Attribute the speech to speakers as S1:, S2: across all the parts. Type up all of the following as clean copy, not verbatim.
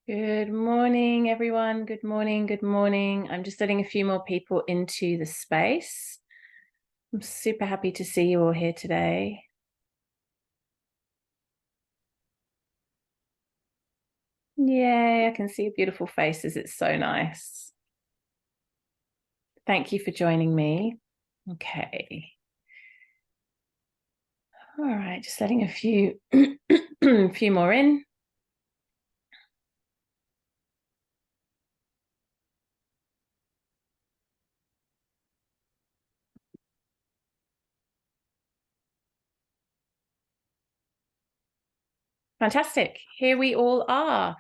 S1: Good morning, everyone. Good morning. Good morning. I'm just letting a few more people into the space. I'm super happy to see you all here today. Yay, I can see your beautiful faces. It's so nice. Thank you for joining me. Okay. All right, just letting a few few more in. Fantastic. Here we all are.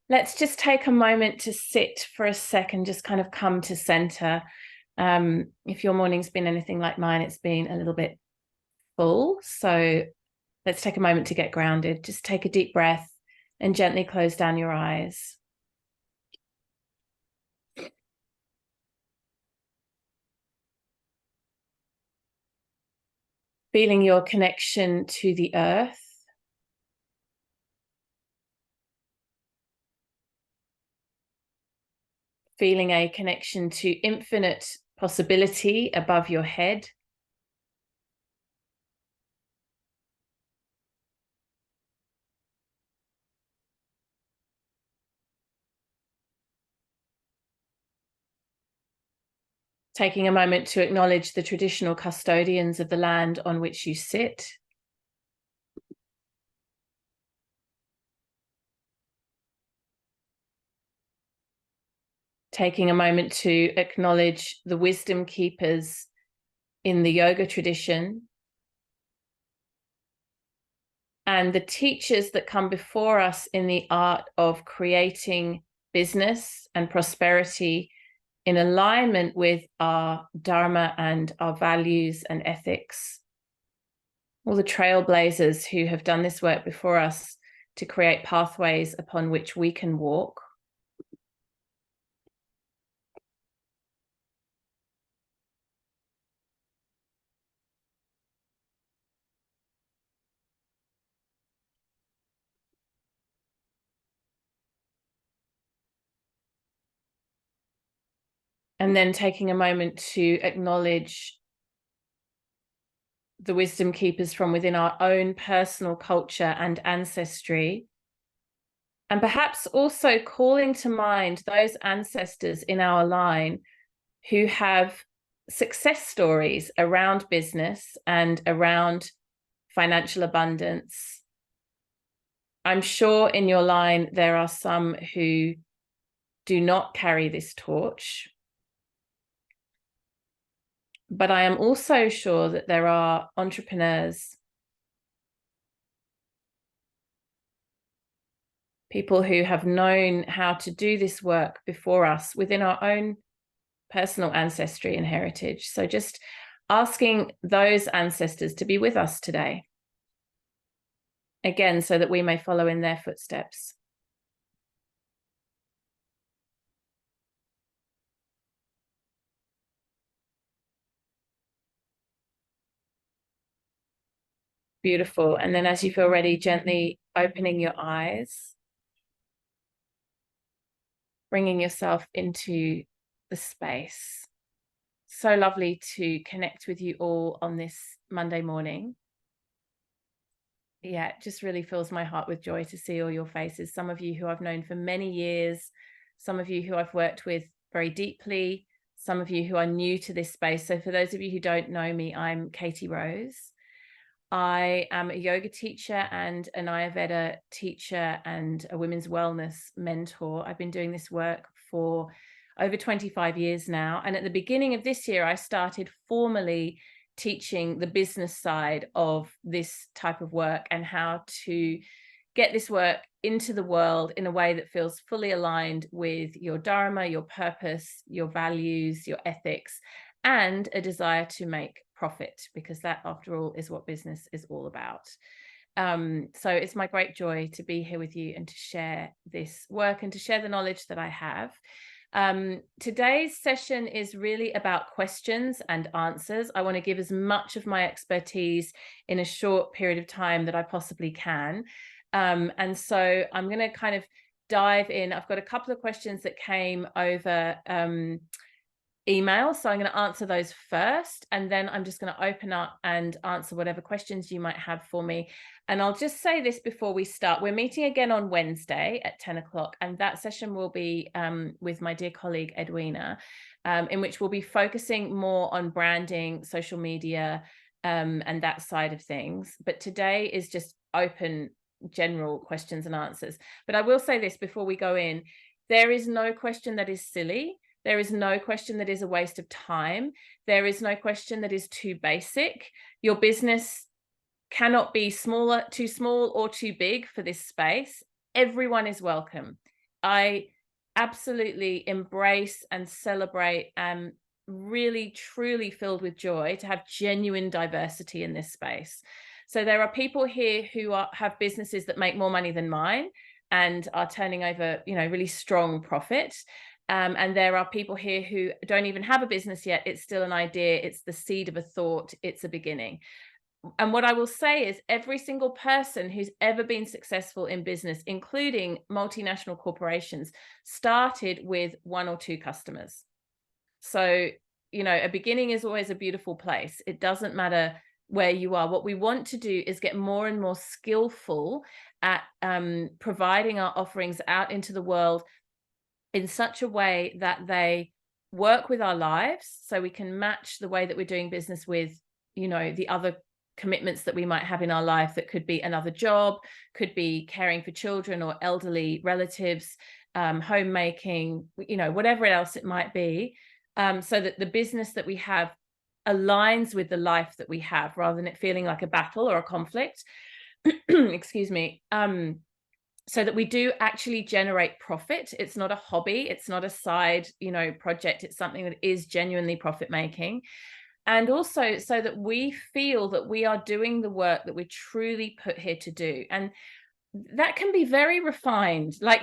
S1: Let's just take a moment to sit for a second, just kind of come to center. If your morning's been anything like mine, it's been a little bit full. So let's take a moment to get grounded. Just take a deep breath and gently close down your eyes. Feeling your connection to the earth. Feeling a connection to infinite possibility above your head. Taking a moment to acknowledge the traditional custodians of the land on which you sit. Taking a moment to acknowledge the wisdom keepers in the yoga tradition and the teachers that come before us in the art of creating business and prosperity in alignment with our Dharma and our values and ethics. All the trailblazers who have done this work before us to create pathways upon which we can walk. And then taking a moment to acknowledge the wisdom keepers from within our own personal culture and ancestry. And perhaps also calling to mind those ancestors in our line who have success stories around business and around financial abundance. I'm sure in your line there are some who do not carry this torch. But I am also sure that there are entrepreneurs, people who have known how to do this work before us within our own personal ancestry and heritage. So just asking those ancestors to be with us today. Again, so that we may follow in their footsteps. Beautiful. And then as you feel ready, gently opening your eyes, bringing yourself into the space. So lovely to connect with you all on this Monday morning. Yeah, it just really fills my heart with joy to see all your faces. Some of you who I've known for many years, some of you who I've worked with very deeply, some of you who are new to this space. So for those of you who don't know me, I'm Katie Rose. I am a yoga teacher and an Ayurveda teacher and a women's wellness mentor. I've been doing this work for over 25 years now. And at the beginning of this year, I started formally teaching the business side of this type of work and how to get this work into the world in a way that feels fully aligned with your Dharma, your purpose, your values, your ethics, and a desire to make profit, because that, after all, is what business is all about. So it's my great joy to be here with you and to share this work and to share the knowledge that I have. Today's session is really about questions and answers. I want to give as much of my expertise in a short period of time that I possibly can. And so I'm going to kind of dive in. I've got a couple of questions that came over email, so I'm going to answer those first, and then I'm just going to open up and answer whatever questions you might have for me. And I'll just say this before we start: we're meeting again on Wednesday at 10 o'clock, and that session will be with my dear colleague Edwina, in which we'll be focusing more on branding, social media, and that side of things. But today is just open general questions and answers. But I will say this before we go in: there is no question that is silly. There is no question that is a waste of time. There is no question that is too basic. Your business cannot be too small or too big for this space. Everyone is welcome. I absolutely embrace and celebrate and really truly filled with joy to have genuine diversity in this space. So there are people here who have businesses that make more money than mine and are turning over, really strong profit. And there are people here who don't even have a business yet. It's still an idea. It's the seed of a thought. It's a beginning. And what I will say is every single person who's ever been successful in business, including multinational corporations, started with 1 or 2 customers. So, a beginning is always a beautiful place. It doesn't matter where you are. What we want to do is get more and more skillful at providing our offerings out into the world in such a way that they work with our lives, so we can match the way that we're doing business with, the other commitments that we might have in our life. That could be another job, could be caring for children or elderly relatives, homemaking, whatever else it might be, so that the business that we have aligns with the life that we have, rather than it feeling like a battle or a conflict. Excuse me. So that we do actually generate profit. It's not a hobby. It's not a side, project. It's something that is genuinely profit making. And also so that we feel that we are doing the work that we're truly put here to do. And that can be very refined. Like,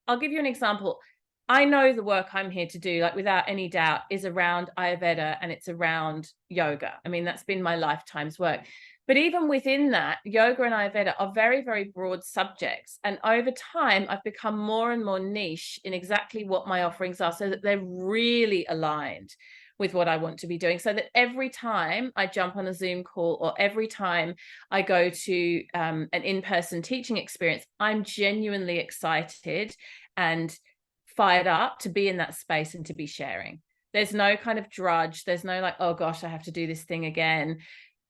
S1: I'll give you an example. I know the work I'm here to do, like without any doubt, is around Ayurveda and it's around yoga. I mean, that's been my lifetime's work. But even within that, yoga and Ayurveda are very, very broad subjects. And over time, I've become more and more niche in exactly what my offerings are, so that they're really aligned with what I want to be doing. So that every time I jump on a Zoom call, or every time I go to an in-person teaching experience, I'm genuinely excited and fired up to be in that space and to be sharing. There's no kind of drudge. There's no like, oh gosh, I have to do this thing again.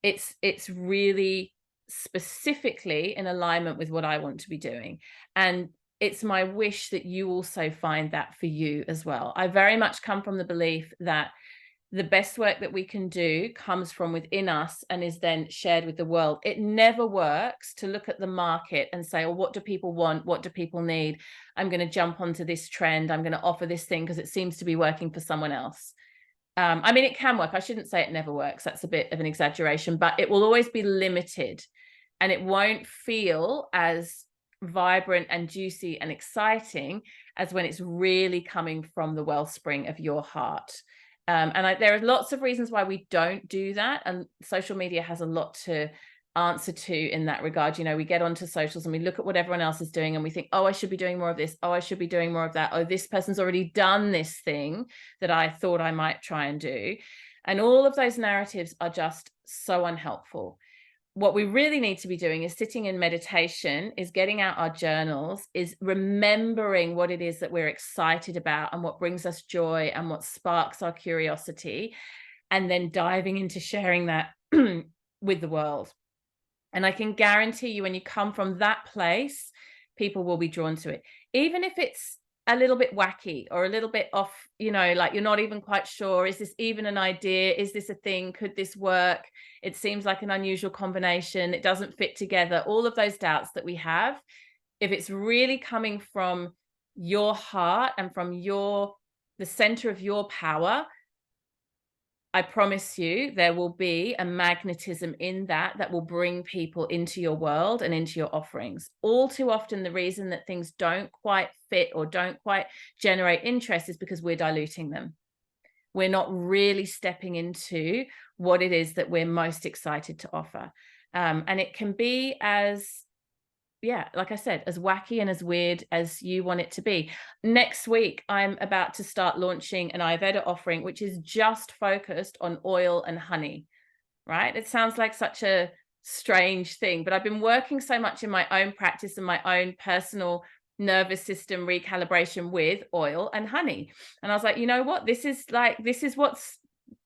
S1: It's really specifically in alignment with what I want to be doing. And it's my wish that you also find that for you as well. I very much come from the belief that the best work that we can do comes from within us and is then shared with the world. It never works to look at the market and say, well, what do people want? What do people need? I'm going to jump onto this trend. I'm going to offer this thing because it seems to be working for someone else. I mean, it can work. I shouldn't say it never works. That's a bit of an exaggeration, but it will always be limited and it won't feel as vibrant and juicy and exciting as when it's really coming from the wellspring of your heart. There are lots of reasons why we don't do that. And social media has a lot to answer to in that regard. We get onto socials and we look at what everyone else is doing and we think, oh, I should be doing more of this. Oh, I should be doing more of that. Oh, this person's already done this thing that I thought I might try and do. And all of those narratives are just so unhelpful. What we really need to be doing is sitting in meditation, is getting out our journals, is remembering what it is that we're excited about and what brings us joy and what sparks our curiosity, and then diving into sharing that with the world. And I can guarantee you, when you come from that place, people will be drawn to it. Even if it's a little bit wacky or a little bit off, like you're not even quite sure, is this even an idea? Is this a thing? Could this work? It seems like an unusual combination. It doesn't fit together. All of those doubts that we have, if it's really coming from your heart and from the center of your power, I promise you there will be a magnetism in that will bring people into your world and into your offerings. All too often, the reason that things don't quite fit or don't quite generate interest is because we're diluting them. We're not really stepping into what it is that we're most excited to offer. And it can be as yeah, like I said, as wacky and as weird as you want it to be. Next week, I'm about to start launching an Ayurveda offering, which is just focused on oil and honey, right? It sounds like such a strange thing, but I've been working so much in my own practice and my own personal nervous system recalibration with oil and honey. And I was like, you know what? This is what's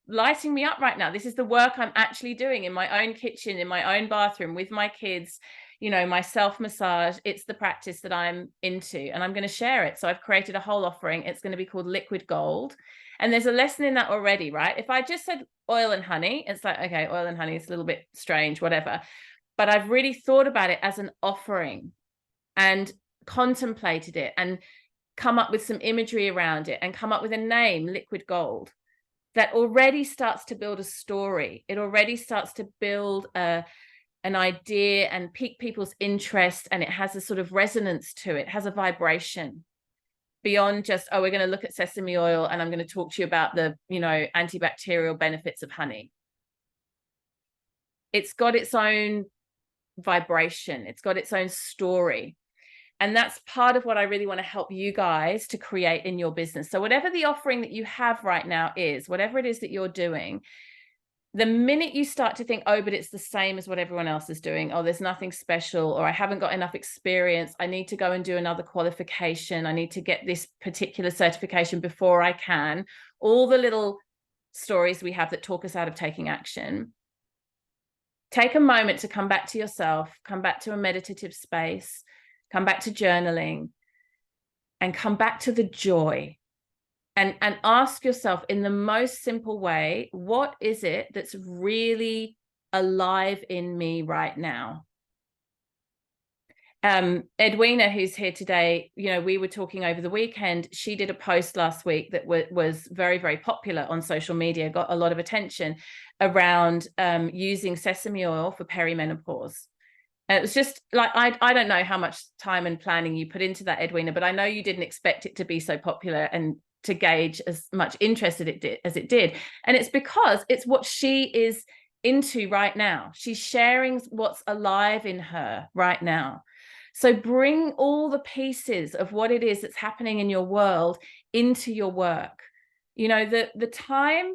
S1: lighting me up right now. This is the work I'm actually doing in my own kitchen, in my own bathroom, with my kids, you know, my self massage. It's the practice that I'm into, and I'm going to share it. So I've created a whole offering. It's going to be called Liquid Gold. And there's a lesson in that already, right? If I just said oil and honey, it's like, okay, oil and honey is a little bit strange, whatever. But I've really thought about it as an offering and contemplated it and come up with some imagery around it and come up with a name, Liquid Gold, that already starts to build a story. It already starts to build an idea and pique people's interest, and it has a sort of resonance to it, it has a vibration beyond just, oh, we're going to look at sesame oil and I'm going to talk to you about the, you know, antibacterial benefits of honey. It's got its own vibration. It's got its own story. And that's part of what I really want to help you guys to create in your business. So whatever the offering that you have right now is, whatever it is that you're doing, the minute you start to think, oh, but it's the same as what everyone else is doing, oh, there's nothing special, or I haven't got enough experience, I need to go and do another qualification, I need to get this particular certification before I can, all the little stories we have that talk us out of taking action, take a moment to come back to yourself, come back to a meditative space, come back to journaling, and come back to the joy. And ask yourself in the most simple way, what is it that's really alive in me right now? Edwina, who's here today, you know, we were talking over the weekend. She did a post last week that was very, very popular on social media, got a lot of attention around using sesame oil for perimenopause. And it was just like, I don't know how much time and planning you put into that, Edwina, but I know you didn't expect it to be so popular and to gauge as much interest as it did. And it's because it's what she is into right now. She's sharing what's alive in her right now. So bring all the pieces of what it is that's happening in your world into your work. You know, the time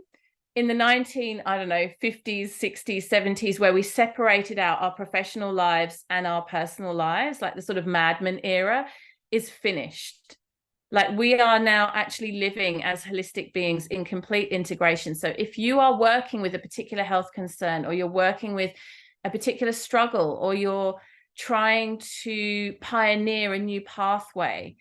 S1: in the 50s, 60s, 70s, where we separated out our professional lives and our personal lives, like the sort of Mad Men era, is finished. Like, we are now actually living as holistic beings in complete integration. So if you are working with a particular health concern, or you're working with a particular struggle, or you're trying to pioneer a new pathway,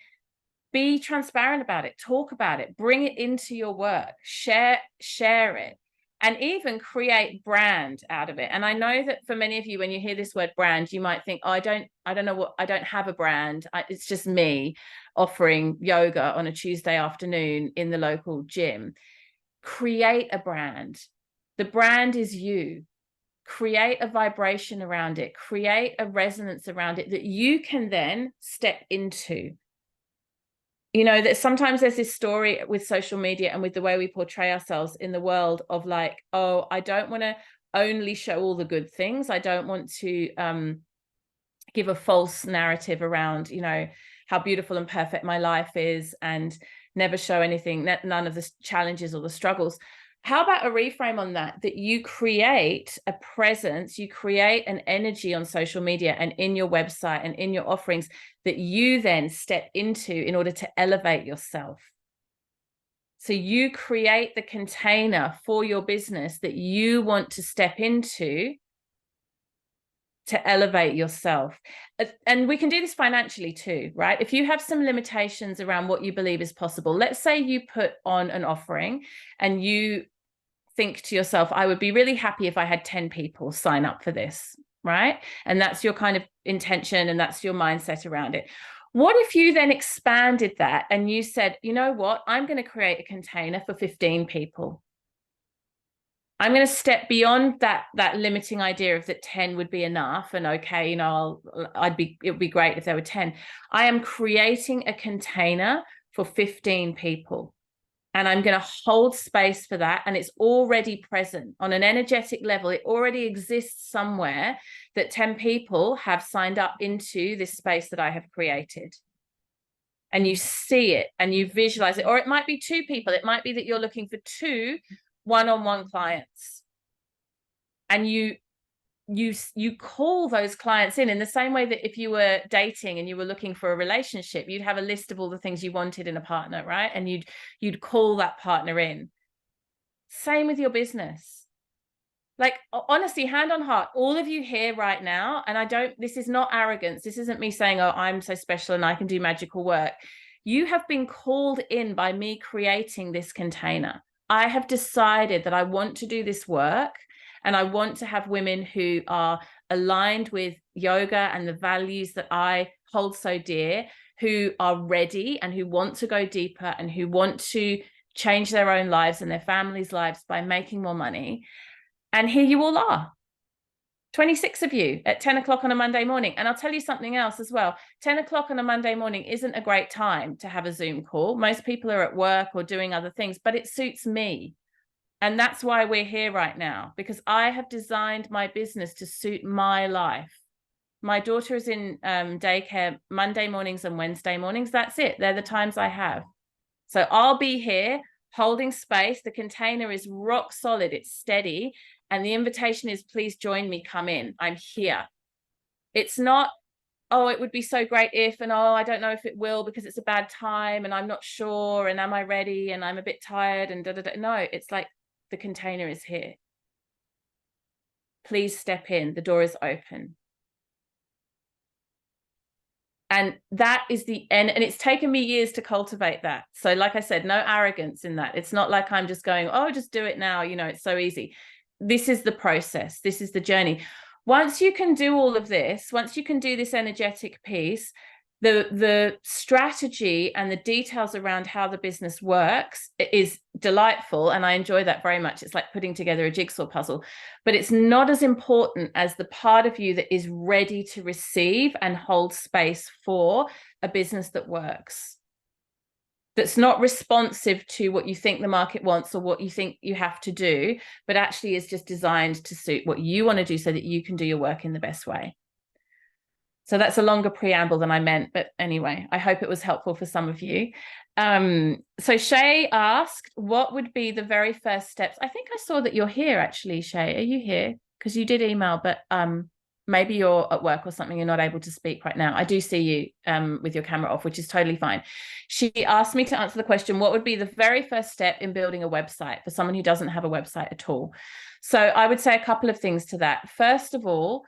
S1: be transparent about it, talk about it, bring it into your work, share it, and even create brand out of it. And I know that for many of you, when you hear this word brand, you might think, oh, I don't have a brand. It's just me offering yoga on a Tuesday afternoon in the local gym. Create a brand. The brand is you. Create a vibration around it, create a resonance around it that you can then step into. You know, that sometimes there's this story with social media and with the way we portray ourselves in the world of like, oh, I don't want to only show all the good things. I don't want to give a false narrative around, you know, how beautiful and perfect my life is, and never show anything, none of the challenges or the struggles. How about a reframe on that you create a presence, you create an energy on social media and in your website and in your offerings that you then step into in order to elevate yourself. So you create the container for your business that you want to step into to elevate yourself. And we can do this financially too, right? If you have some limitations around what you believe is possible, let's say you put on an offering and you think to yourself, I would be really happy if I had 10 people sign up for this, right? And that's your kind of intention and that's your mindset around it. What if you then expanded that and you said, you know what, I'm going to create a container for 15 people. I'm going to step beyond that limiting idea of that 10 would be enough. And okay, you know, it would be great if there were 10. I am creating a container for 15 people. And I'm going to hold space for that. And it's already present on an energetic level. It already exists somewhere that 10 people have signed up into this space that I have created. And you see it and you visualize it. Or it might be 2 people. It might be that you're looking for 2 one-on-one clients. And you call those clients in the same way that if you were dating and you were looking for a relationship, you'd have a list of all the things you wanted in a partner, right? And you'd call that partner in. Same with your business. Like, honestly, hand on heart, all of you here right now, and this is not arrogance. This isn't me saying, oh, I'm so special and I can do magical work. You have been called in by me creating this container. I have decided that I want to do this work. And I want to have women who are aligned with yoga and the values that I hold so dear, who are ready and who want to go deeper and who want to change their own lives and their families' lives by making more money. And here you all are, 26 of you at 10 o'clock on a Monday morning. And I'll tell you something else as well. 10 o'clock on a Monday morning isn't a great time to have a Zoom call. Most people are at work or doing other things, but it suits me. And that's why we're here right now, because I have designed my business to suit my life. My daughter is in daycare Monday mornings and Wednesday mornings. That's it. They're the times I have. So I'll be here holding space. The container is rock solid. It's steady. And the invitation is, please join me, come in. I'm here. It's not, oh, it would be so great if, and oh, I don't know if it will because it's a bad time and I'm not sure. And am I ready? And I'm a bit tired and da, da, da. No, it's like, the container is here. Please step in. The door is open. And that is the end. And it's taken me years to cultivate that. So like I said, no arrogance in that. It's not like I'm just going, oh, just do it now. You know, it's so easy. This is the process. This is the journey. Once you can do all of this, once you can do this energetic piece, the strategy and the details around how the business works is delightful, and I enjoy that very much. It's like putting together a jigsaw puzzle, but it's not as important as the part of you that is ready to receive and hold space for a business that works, that's not responsive to what you think the market wants or what you think you have to do, but actually is just designed to suit what you want to do so that you can do your work in the best way. So that's a longer preamble than I meant, but anyway, I hope it was helpful for some of you. So Shay asked, what would be the very first steps? I think I saw that you're here actually, Shay. Are you here? Because you did email, but maybe you're at work or something, you're not able to speak right now. I do see you with your camera off, which is totally fine. She asked me to answer the question, what would be the very first step in building a website for someone who doesn't have a website at all? So I would say a couple of things to that. First of all,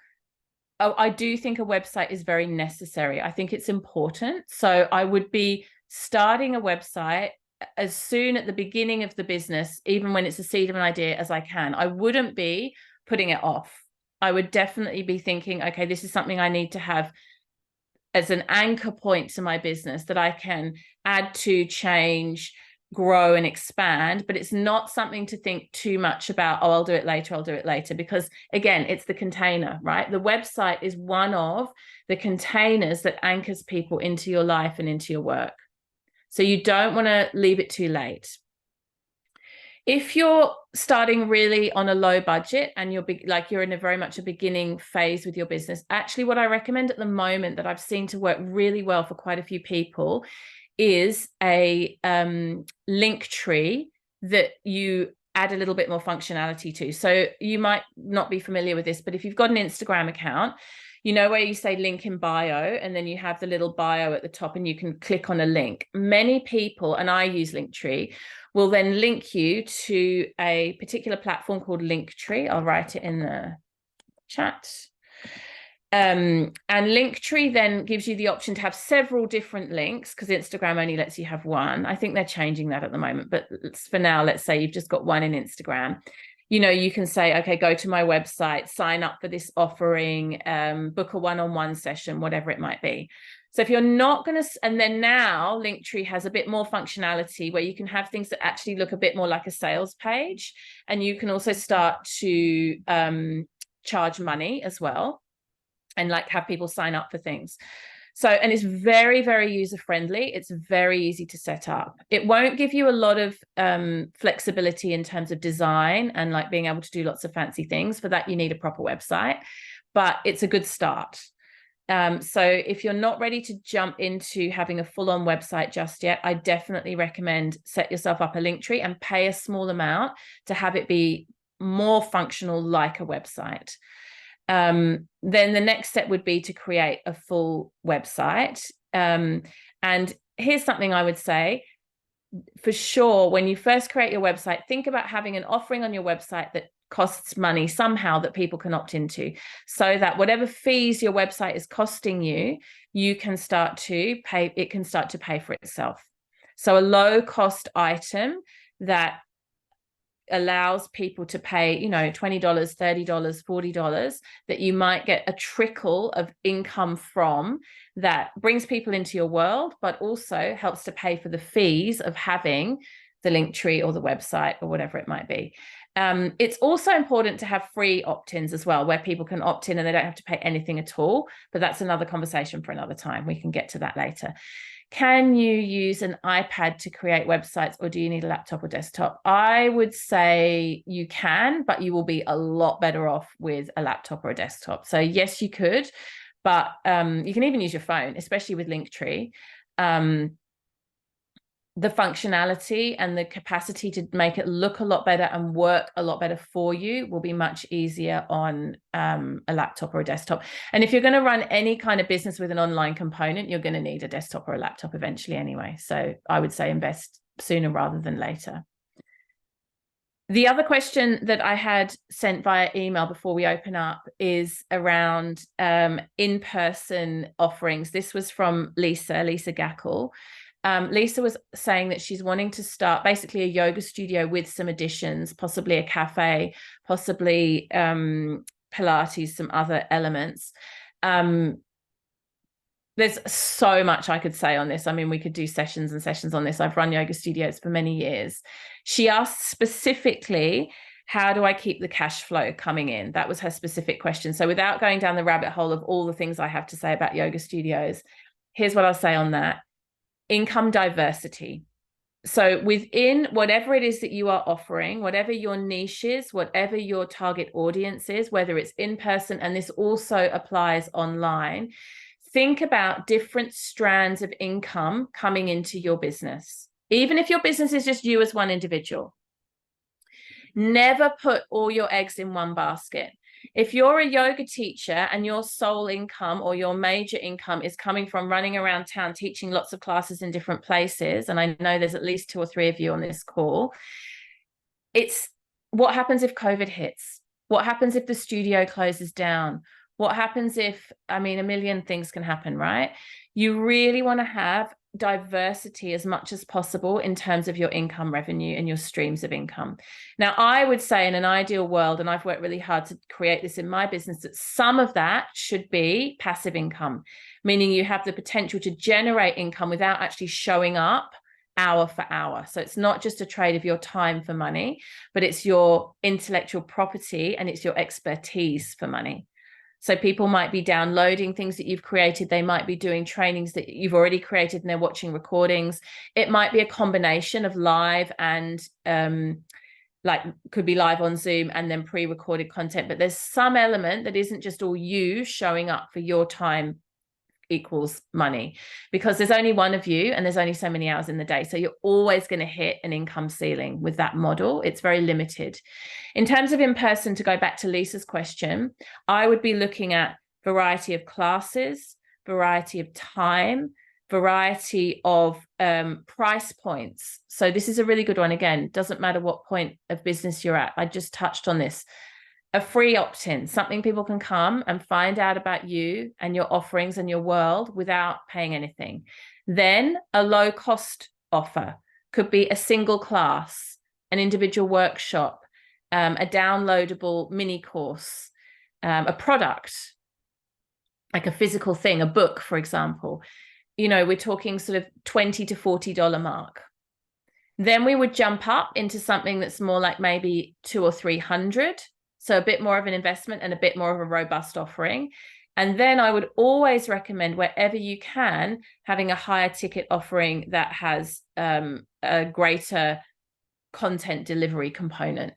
S1: I do think a website is very necessary. I think it's important. So I would be starting a website as soon at the beginning of the business, even when it's a seed of an idea, as I can. I wouldn't be putting it off. I would definitely be thinking, okay, this is something I need to have as an anchor point to my business that I can add to, change, grow and expand, but it's not something to think too much about, oh, I'll do it later, because again, it's the container, right? The website is one of the containers that anchors people into your life and into your work. So you don't want to leave it too late. If you're starting really on a low budget and you're in a very much a beginning phase with your business, actually what I recommend at the moment that I've seen to work really well for quite a few people is a Linktree that you add a little bit more functionality to. So you might not be familiar with this, but if you've got an Instagram account, you know where you say link in bio, and then you have the little bio at the top and you can click on a link. Many people, and I use Linktree, will then link you to a particular platform called Linktree. I'll write it in the chat. And Linktree then gives you the option to have several different links, because Instagram only lets you have one. I think they're changing that at the moment, but for now, let's say you've just got one in Instagram. You know, you can say, okay, go to my website, sign up for this offering, book a one-on-one session, whatever it might be. So if you're not going to, and then now Linktree has a bit more functionality where you can have things that actually look a bit more like a sales page, and you can also start to charge money as well, and like have people sign up for things. So, and it's very, very user-friendly. It's very easy to set up. It won't give you a lot of flexibility in terms of design and like being able to do lots of fancy things. For that, you need a proper website, but it's a good start. So if you're not ready to jump into having a full-on website just yet, I definitely recommend set yourself up a Linktree and pay a small amount to have it be more functional like a website. Then the next step would be to create a full website. And here's something I would say, for sure, when you first create your website, think about having an offering on your website that costs money somehow that people can opt into, so that whatever fees your website is costing you, you can start to pay, it can start to pay for itself. So a low cost item that allows people to pay, you know, $20, $30, $40, that you might get a trickle of income from, that brings people into your world, but also helps to pay for the fees of having the Linktree or the website or whatever it might be. It's also important to have free opt-ins as well, where people can opt in and they don't have to pay anything at all, but that's another conversation for another time. We can get to that later. Can you use an iPad to create websites, or do you need a laptop or desktop? I would say you can, but you will be a lot better off with a laptop or a desktop. So yes, you could, but you can even use your phone, especially with Linktree. The functionality and the capacity to make it look a lot better and work a lot better for you will be much easier on a laptop or a desktop. And if you're going to run any kind of business with an online component, you're going to need a desktop or a laptop eventually anyway. So I would say invest sooner rather than later. The other question that I had sent via email before we open up is around in-person offerings. This was from Lisa Gackle. Lisa was saying that she's wanting to start basically a yoga studio with some additions, possibly a cafe, possibly Pilates, some other elements. There's so much I could say on this. I mean, we could do sessions and sessions on this. I've run yoga studios for many years. She asked specifically, how do I keep the cash flow coming in? That was her specific question. So without going down the rabbit hole of all the things I have to say about yoga studios, here's what I'll say on that. Income diversity. So within whatever it is that you are offering, whatever your niche is, whatever your target audience is, whether it's in person, and this also applies online, think about different strands of income coming into your business. Even if your business is just you as one individual, never put all your eggs in one basket. If you're a yoga teacher and your sole income or your major income is coming from running around town teaching lots of classes in different places, and I know there's at least 2 or 3 of you on this call, it's what happens if COVID hits? What happens if the studio closes down? What happens if, I mean, a million things can happen, right? You really want to have diversity as much as possible in terms of your income revenue and your streams of income. Now, I would say in an ideal world, and I've worked really hard to create this in my business, that some of that should be passive income, meaning you have the potential to generate income without actually showing up hour for hour. So it's not just a trade of your time for money, but it's your intellectual property and it's your expertise for money. So people might be downloading things that you've created. They might be doing trainings that you've already created and they're watching recordings. It might be a combination of live and like could be live on Zoom and then pre-recorded content. But there's some element that isn't just all you showing up for your time equals money, because there's only one of you and there's only so many hours in the day. So you're always going to hit an income ceiling with that model. It's very limited. In terms of in person, to go back to Lisa's question, I would be looking at variety of classes, variety of time, variety of price points. So this is a really good one. Again, doesn't matter what point of business you're at. I just touched on this. A free opt-in, something people can come and find out about you and your offerings and your world without paying anything. Then a low cost offer could be a single class, an individual workshop, a downloadable mini course, a product, like a physical thing, a book, for example. You know, we're talking sort of $20 to $40 mark. Then we would jump up into something that's more like maybe 200 or 300. So a bit more of an investment and a bit more of a robust offering. And then I would always recommend, wherever you can, having a higher ticket offering that has a greater content delivery component.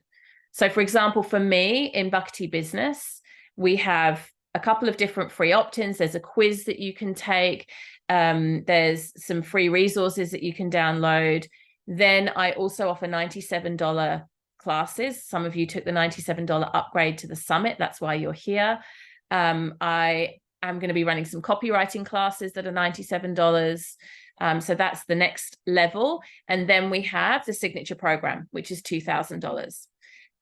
S1: So for example, for me in Bhakti Business, we have a couple of different free opt-ins. There's a quiz that you can take. There's some free resources that you can download. Then I also offer $97 classes. Some of you took the $97 upgrade to the summit. That's why you're here. I am going to be running some copywriting classes that are $97. So that's the next level. And then we have the signature program, which is $2,000.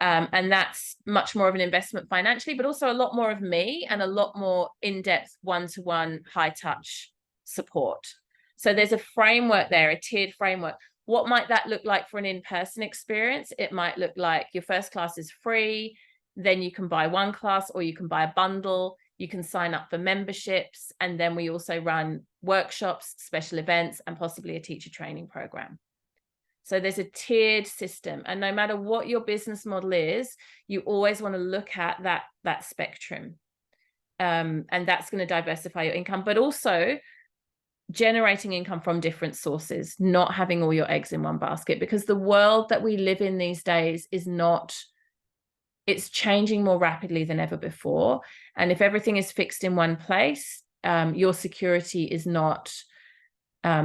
S1: And that's much more of an investment financially, but also a lot more of me and a lot more in-depth one-to-one high-touch support. So there's a framework there, a tiered framework. What might that look like for an in-person experience? It might look like your first class is free, then you can buy one class, or you can buy a bundle. You can sign up for memberships. And then we also run workshops, special events, and possibly a teacher training program. So there's a tiered system. And no matter what your business model is, you always want to look at that spectrum. And that's going to diversify your income, but also generating income from different sources, not having all your eggs in one basket, because the world that we live in these days is not, it's changing more rapidly than ever before. And if everything is fixed in one place, your security is not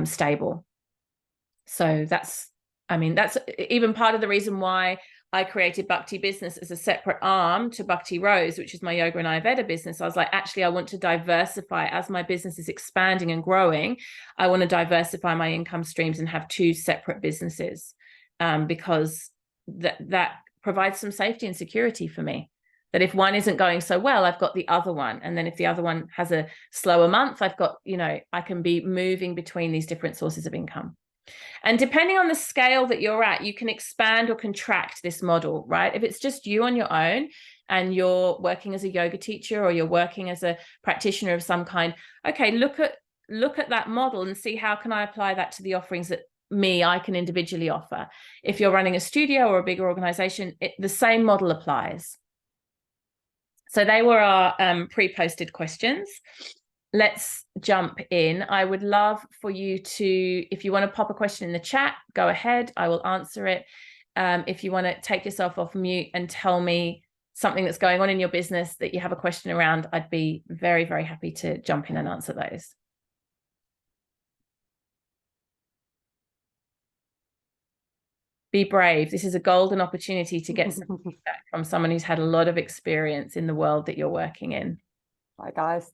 S1: stable. So that's even part of the reason why I created Bhakti Business as a separate arm to Bhakti Rose, which is my yoga and Ayurveda business. I was like, actually, I want to diversify as my business is expanding and growing. I want to diversify my income streams and have two separate businesses, because that provides some safety and security for me. That if one isn't going so well, I've got the other one. And then if the other one has a slower month, I've got, I can be moving between these different sources of income. And depending on the scale that you're at, you can expand or contract this model, right? If it's just you on your own and you're working as a yoga teacher, or you're working as a practitioner of some kind, okay, look at that model and see how can I apply that to the offerings that I can individually offer. If you're running a studio or a bigger organization, the same model applies. So they were our pre-posted questions. Let's jump in. I would love for you to, if you want to pop a question in the chat, go ahead. I will answer it. If you want to take yourself off mute and tell me something that's going on in your business that you have a question around, I'd be very, very happy to jump in and answer those. Be brave. This is a golden opportunity to get some feedback from someone who's had a lot of experience in the world that you're working in.
S2: Hi, guys.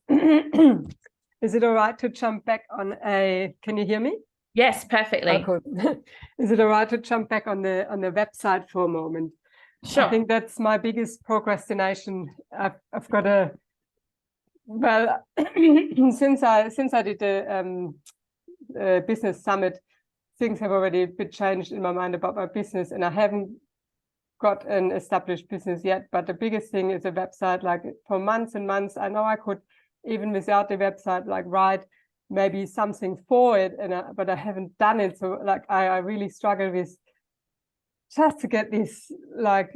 S2: Is it all right to jump back on can you hear me?
S1: Yes, perfectly.
S2: Oh, cool. Is it all right to jump back on the website for a moment?
S1: Sure.
S2: I think that's my biggest procrastination. I've got since I did the business summit, things have already been changed in my mind about my business, and I haven't got an established business yet. But the biggest thing is a website. Like for months and months, I know I could, even without the website, like write maybe something for it, but I haven't done it. So like I really struggle with just to get this, like,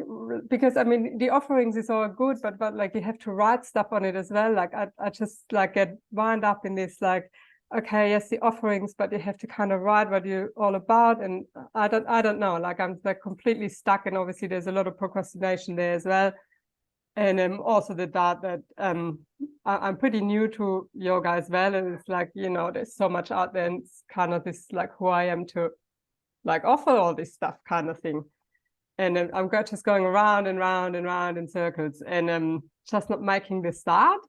S2: because I mean the offerings is all good, but like you have to write stuff on it as well. Like I just like get wound up in this, like, okay, yes, the offerings, but you have to kind of write what you're all about. And I don't know, like I'm like completely stuck. And obviously there's a lot of procrastination there as well. And also the doubt that I'm pretty new to yoga as well. And it's like, there's so much out there, and it's kind of this like who I am to like offer all this stuff kind of thing. And I'm just going around and round and round in circles, and just not making the start.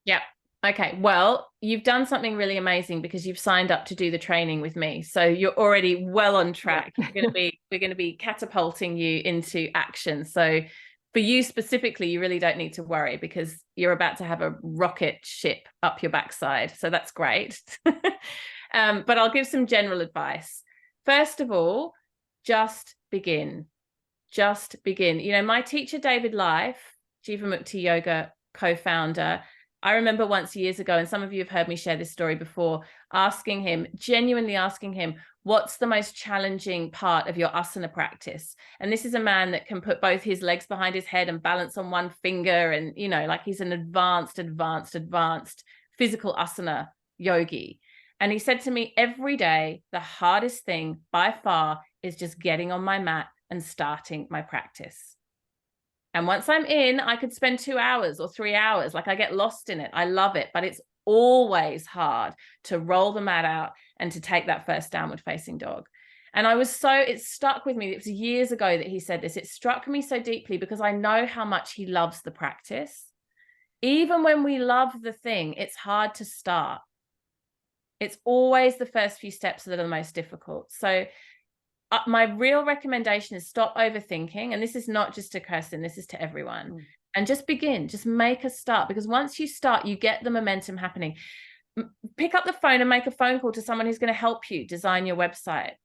S1: Yeah. Okay, well, you've done something really amazing because you've signed up to do the training with me. So you're already well on track. Yeah. We're going to be catapulting you into action. So for you specifically, you really don't need to worry because you're about to have a rocket ship up your backside. So that's great. But I'll give some general advice. First of all, just begin. Just begin. My teacher, David Life, Jivamukti Yoga co-founder, I remember once years ago, and some of you have heard me share this story before, genuinely asking him, what's the most challenging part of your asana practice? And this is a man that can put both his legs behind his head and balance on one finger. And, you know, like he's an advanced physical asana yogi. And he said to me, every day, the hardest thing by far is just getting on my mat and starting my practice. And once I'm in, I could spend 2 hours or 3 hours. Like I get lost in it. I love it, but it's always hard to roll the mat out and to take that first downward facing dog. And it stuck with me. It was years ago that he said this. It struck me so deeply because I know how much he loves the practice. Even when we love the thing, it's hard to start. It's always the first few steps that are the most difficult. So my real recommendation is stop overthinking. And this is not just to Kirsten, this is to everyone. And just begin, just make a start, because once you start, you get the momentum happening. Pick up the phone and make a phone call to someone who's going to help you design your website.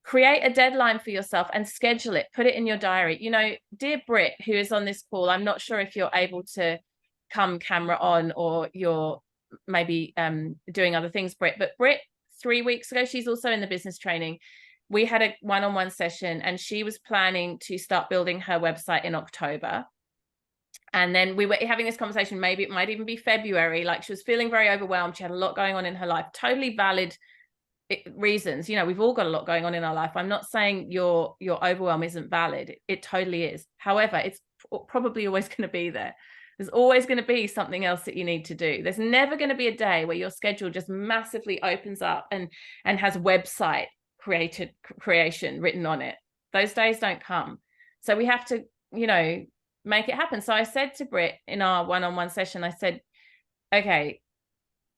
S1: Create a deadline for yourself and schedule it. Put it in your diary. You know, dear Britt, who is on this call, I'm not sure if you're able to come camera on or you're maybe doing other things, Britt. But Britt, 3 weeks ago, she's also in the business training. We had a one-on-one session and she was planning to start building her website in October. And then we were having this conversation, maybe it might even be February, like she was feeling very overwhelmed. She had a lot going on in her life, totally valid reasons. You know, we've all got a lot going on in our life. I'm not saying your overwhelm isn't valid. It totally is. However, it's probably always going to be there. There's always going to be something else that you need to do. There's never going to be a day where your schedule just massively opens up and has website creation written on it. Those days don't come. So we have to, you know, make it happen. So I said to Britt in our one-on-one session, I said, okay,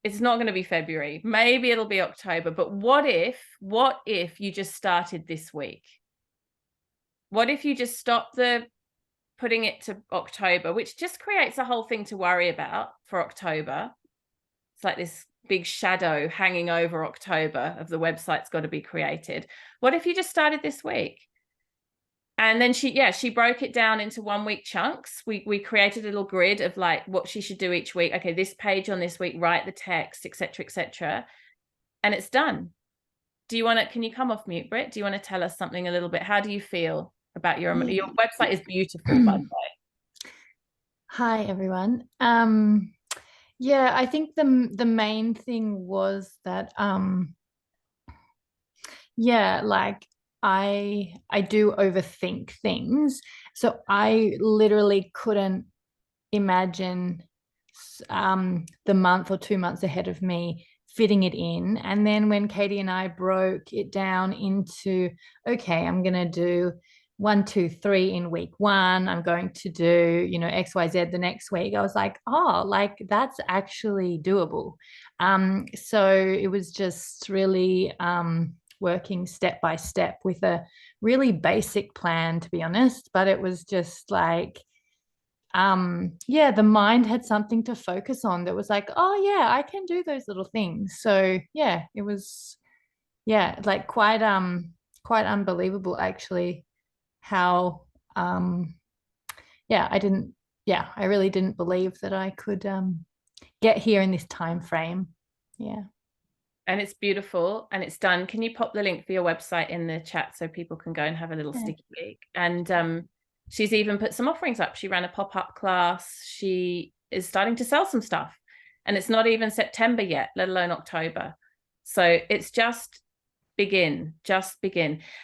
S1: it's not going to be February. Maybe it'll be October. But what if you just started this week? What if you just stopped putting it to October, which just creates a whole thing to worry about for October. It's like this big shadow hanging over October of the website's got to be created. What if you just started this week? And then she broke it down into 1 week chunks. We created a little grid of like what she should do each week. Okay, this page on this week, write the text, etc., etc. And it's done. Can you come off mute, Britt? Do you want to tell us something a little bit? How do you feel about your website? Is beautiful, by the way.
S3: Hi, everyone. Yeah, I think the main thing was that like I do overthink things. So I literally couldn't imagine the month or 2 months ahead of me fitting it in. And then when Katie and I broke it down into, okay, I'm going to do 1, 2, 3 in week 1. I'm going to do, you know, XYZ the next week. I was like, oh, like that's actually doable. So it was just really working step by step with a really basic plan, to be honest. But it was just like, the mind had something to focus on that was like, oh yeah, I can do those little things. So yeah, it was, like quite unbelievable actually how, I really didn't believe that I could get here in this time frame. Yeah.
S1: And it's beautiful and it's done. Can you pop the link for your website in the chat so people can go and have a little sticky peek? And she's even put some offerings up. She ran a pop-up class. She is starting to sell some stuff. And it's not even September yet, let alone October. So it's just begin.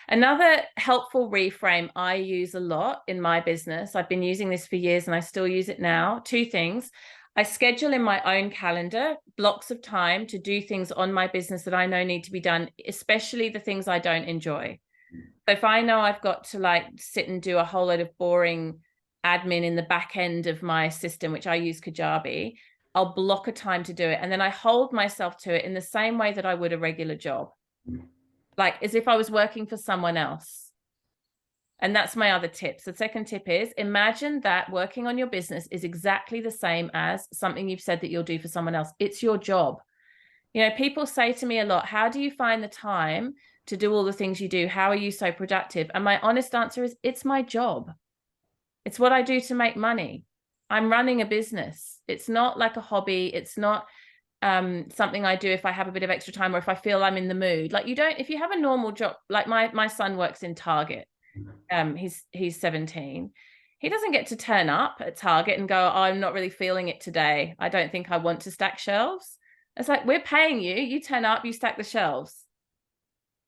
S1: Another helpful reframe I use a lot in my business. I've been using this for years and I still use it now. 2 things. I schedule in my own calendar blocks of time to do things on my business that I know need to be done, especially the things I don't enjoy. So if I know I've got to like sit and do a whole load of boring admin in the back end of my system, which I use Kajabi, I'll block a time to do it. And then I hold myself to it in the same way that I would a regular job, like as if I was working for someone else. And that's my other tip. So the second tip is imagine that working on your business is exactly the same as something you've said that you'll do for someone else. It's your job. You know, people say to me a lot, how do you find the time to do all the things you do? How are you so productive? And my honest answer is, it's my job. It's what I do to make money. I'm running a business. It's not like a hobby. It's not something I do if I have a bit of extra time or if I feel I'm in the mood. Like, if you have a normal job, like my son works in Target. He's 17. He doesn't get to turn up at Target and go, oh, I'm not really feeling it today. I don't think I want to stack shelves. It's like, we're paying you. You turn up, you stack the shelves.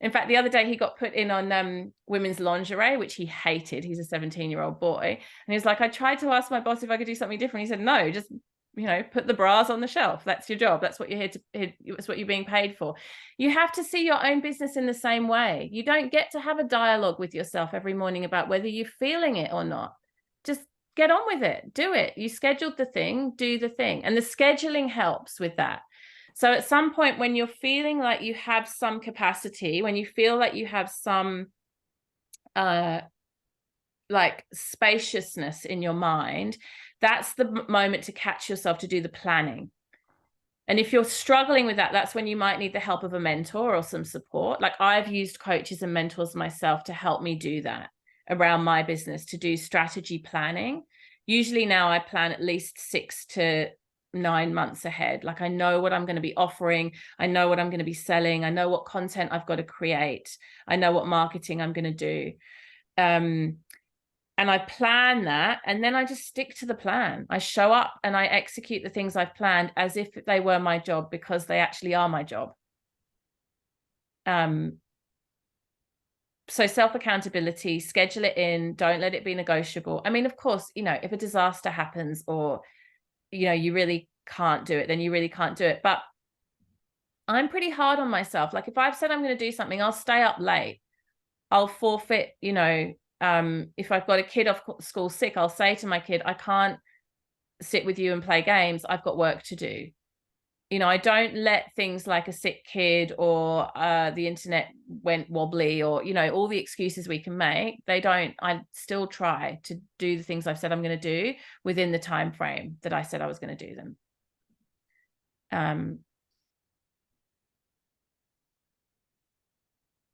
S1: In fact, the other day he got put in on women's lingerie, which he hated. He's a 17-year-old boy. And he's like, I tried to ask my boss if I could do something different. He said, no, just, put the bras on the shelf. That's your job. That's what you're here to, it's what you're being paid for. You have to see your own business in the same way. You don't get to have a dialogue with yourself every morning about whether you're feeling it or not. Just get on with it. Do it. You scheduled the thing, do the thing. And the scheduling helps with that. So at some point when you're feeling like you have some capacity, when you feel like you have some like spaciousness in your mind, that's the moment to catch yourself to do the planning. And if you're struggling with that, that's when you might need the help of a mentor or some support. Like, I've used coaches and mentors myself to help me do that around my business, to do strategy planning. Usually now I plan at least 6 to 9 months ahead. Like, I know what I'm going to be offering. I know what I'm going to be selling. I know what content I've got to create. I know what marketing I'm going to do. And I plan that, and then I just stick to the plan. I show up and I execute the things I've planned as if they were my job, because they actually are my job. So self-accountability, schedule it in, don't let it be negotiable. I mean, of course, if a disaster happens or, you really can't do it, then you really can't do it. But I'm pretty hard on myself. Like, if I've said I'm going to do something, I'll stay up late. I'll forfeit, if I've got a kid off school sick, I'll say to my kid, I can't sit with you and play games. I've got work to do. I don't let things like a sick kid or the internet went wobbly or, all the excuses we can make. I still try to do the things I've said I'm going to do within the time frame that I said I was going to do them.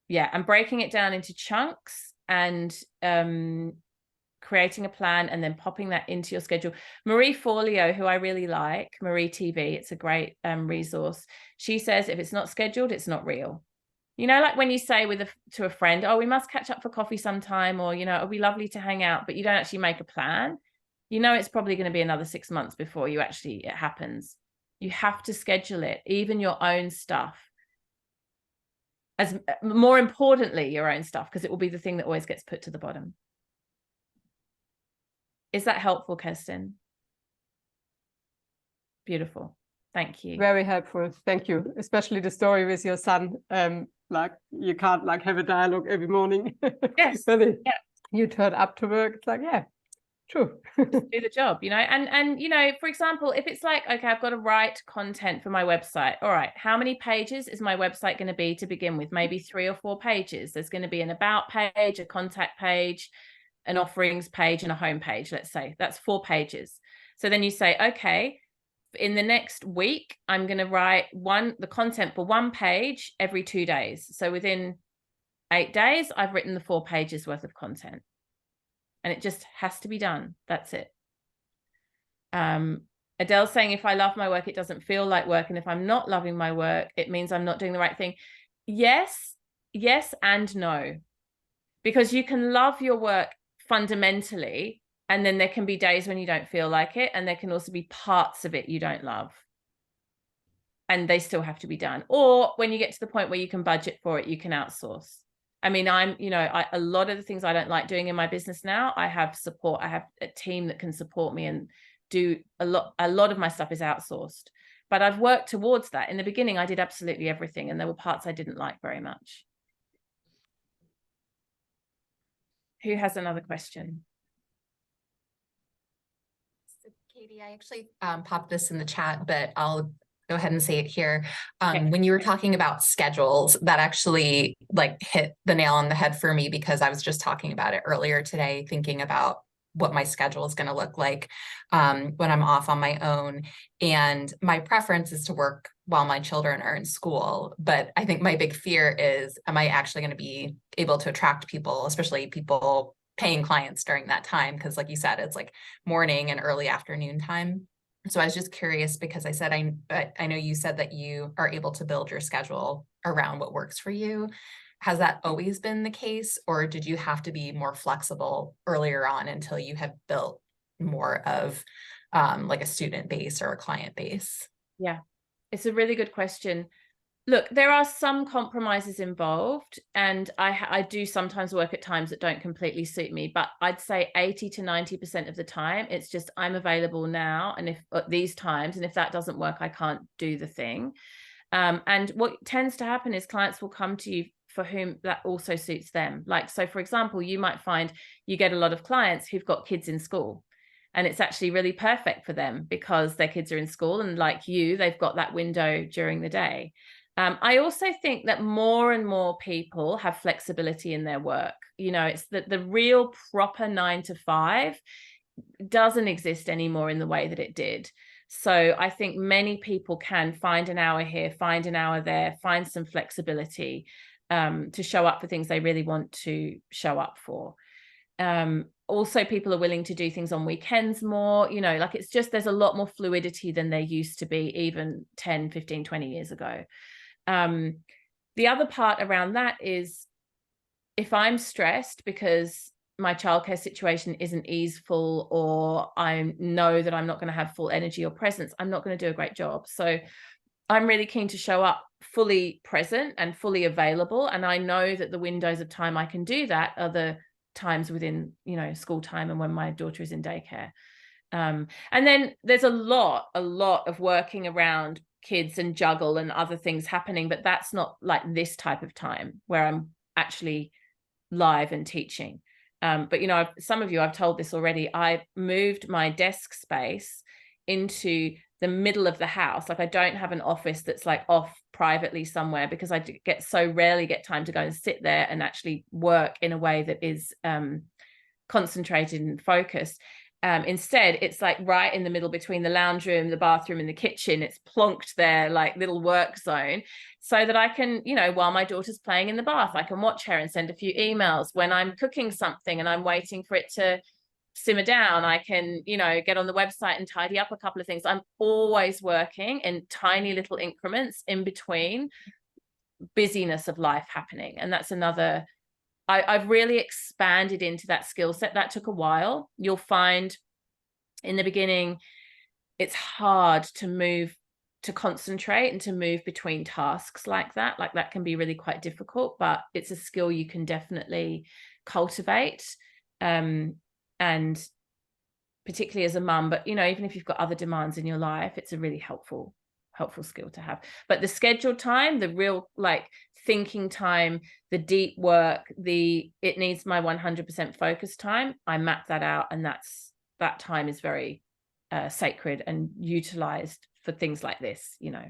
S1: Yeah, and breaking it down into chunks and creating a plan and then popping that into your schedule. Marie Forleo, who I really like, Marie TV, it's a great resource. She says, if it's not scheduled, it's not real. Like when you say to a friend, oh, we must catch up for coffee sometime, or, it'll be lovely to hang out, but you don't actually make a plan. It's probably going to be another 6 months before it happens. You have to schedule it, even your own stuff. As more importantly, your own stuff, because it will be the thing that always gets put to the bottom. Is that helpful, Kirsten? Beautiful. Thank you.
S2: Very helpful. Thank you. Especially the story with your son. Like, you can't have a dialogue every morning.
S1: Yes.
S2: Really, yeah. You turn up to work. It's like, yeah, true.
S1: Just do the job, and for example, if it's like, okay, I've got to write content for my website. All right, how many pages is my website going to be to begin with? Maybe 3 or 4 pages. There's going to be an about page, a contact page, an offerings page, and a home page. Let's say that's 4 pages. So then you say, okay, in the next week, I'm going to write the content for 1 page every 2 days. So within 8 days, I've written the 4 pages worth of content. And it just has to be done. That's it. Adele's saying, if I love my work, it doesn't feel like work. And if I'm not loving my work, it means I'm not doing the right thing. Yes and no. Because you can love your work fundamentally, and then there can be days when you don't feel like it. And there can also be parts of it you don't love. And they still have to be done. Or when you get to the point where you can budget for it, you can outsource. I mean, a lot of the things I don't like doing in my business now, I have support. I have a team that can support me and do a lot of my stuff is outsourced, but I've worked towards that. In the beginning, I did absolutely everything, and there were parts I didn't like very much. Who has another question?
S4: So Katie, I actually popped this in the chat, but I'll go ahead and say it here.
S1: Okay.
S4: When you were talking about schedules, that actually hit the nail on the head for me, because I was just talking about it earlier today, thinking about what my schedule is going to look like when I'm off on my own. And my preference is to work while my children are in school. But I think my big fear is, am I actually going to be able to attract people, especially people paying clients during that time. Cause like you said, it's like morning and early afternoon time. So I was just curious because I said, I know you said that you are able to build your schedule around what works for you. Has that always been the case, or did you have to be more flexible earlier on until you have built more of like a student base or a client base?
S1: Yeah, it's a really good question. Look, there are some compromises involved, and I do sometimes work at times that don't completely suit me, but I'd say 80 to 90% of the time, it's just I'm available now, and if at these times, and if that doesn't work, I can't do the thing. And what tends to happen is clients will come to you for whom that also suits them. Like, so for example, you might find you get a lot of clients who've got kids in school, and it's actually really perfect for them because their kids are in school, and like you, they've got that window during the day. I also think that more and more people have flexibility in their work. You know, it's that the real proper 9 to 5 doesn't exist anymore in the way that it did. So I think many people can find an hour here, find an hour there, find some flexibility to show up for things they really want to show up for. Also, people are willing to do things on weekends more, you know, like it's just, there's a lot more fluidity than there used to be even 10, 15, 20 years ago. The other part around that is if I'm stressed because my childcare situation isn't easeful, or I know that I'm not going to have full energy or presence, I'm not going to do a great job. So I'm really keen to show up fully present and fully available. And I know that the windows of time I can do that are the times within, you know, school time and when my daughter is in daycare. And then there's a lot of working around kids and juggle and other things happening, but that's not like this type of time where I'm actually live and teaching. But, you know, some of you, I've told this already, I moved my desk space into the middle of the house. Like I don't have an office that's like off privately somewhere, because I rarely get time to go and sit there and actually work in a way that is concentrated and focused. Instead, it's like right in the middle between the lounge room, the bathroom, and the kitchen. It's plonked there, like little work zone, so that I can, you know, while my daughter's playing in the bath, I can watch her and send a few emails. When I'm cooking something and I'm waiting for it to simmer down, I can, you know, get on the website and tidy up a couple of things. I'm always working in tiny little increments in between busyness of life happening. And that's another, I've really expanded into that skill set. That took a while. You'll find in the beginning, it's hard to concentrate and to move between tasks like that. Like that can be really quite difficult, but it's a skill you can definitely cultivate. And particularly as a mum, but, you know, even if you've got other demands in your life, it's a really helpful skill to have. But the scheduled time, the real like thinking time, the deep work, it needs my 100% focus time, I map that out, and that time is very sacred and utilized for things like this, you know.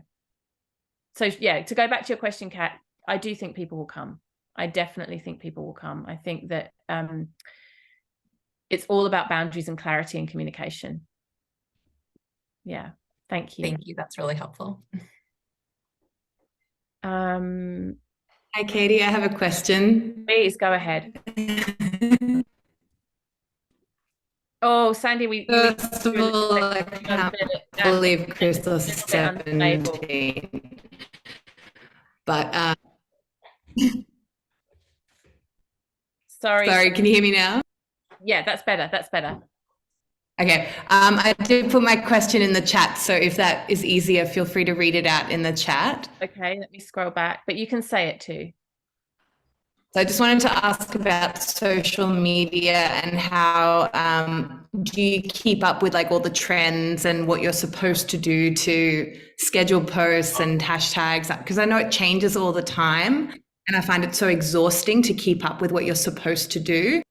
S1: So yeah, to go back to your question, Kat, I do think people will come. I definitely think people will come. I think that it's all about boundaries and clarity and communication. Yeah. Thank you.
S4: Thank you. That's really helpful.
S5: Hi, Katie. I have a question.
S1: Please go ahead. Oh, Sandy,
S5: First of all, I can't believe Crystal's 17. But sorry, can you hear me now?
S1: Yeah, that's better. That's better.
S5: Okay. I did put my question in the chat, so if that is easier, feel free to read it out in the chat.
S1: Okay, let me scroll back, but you can say it too.
S5: So I just wanted to ask about social media and how do you keep up with like all the trends and what you're supposed to do to schedule posts and hashtags? Because I know it changes all the time, and I find it so exhausting to keep up with what you're supposed to do.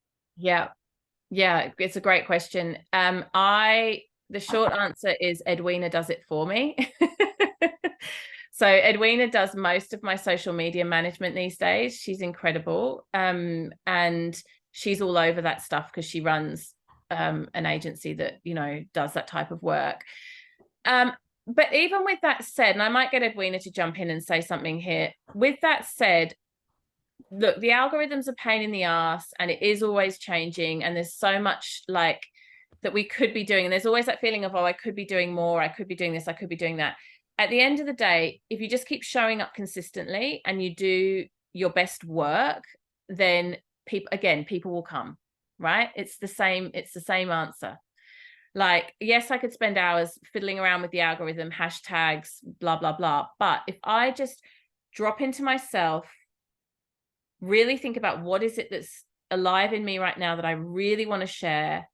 S1: Yeah, it's a great question. The short answer is Edwina does it for me. So Edwina does most of my social media management these days. She's incredible. And she's all over that stuff because she runs an agency that, you know, does that type of work. But even with that said, and I might get Edwina to jump in and say something here. With that said, look, the algorithm's a pain in the ass, and it is always changing, and there's so much like that we could be doing, and there's always that feeling of, oh, I could be doing more, I could be doing this, I could be doing that. At the end of the day, if you just keep showing up consistently and you do your best work, then people will come, right? It's the same answer. Like, yes, I could spend hours fiddling around with the algorithm, hashtags, blah, blah, blah. But if I just drop into myself, really think about what is it that's alive in me right now that I really want to share,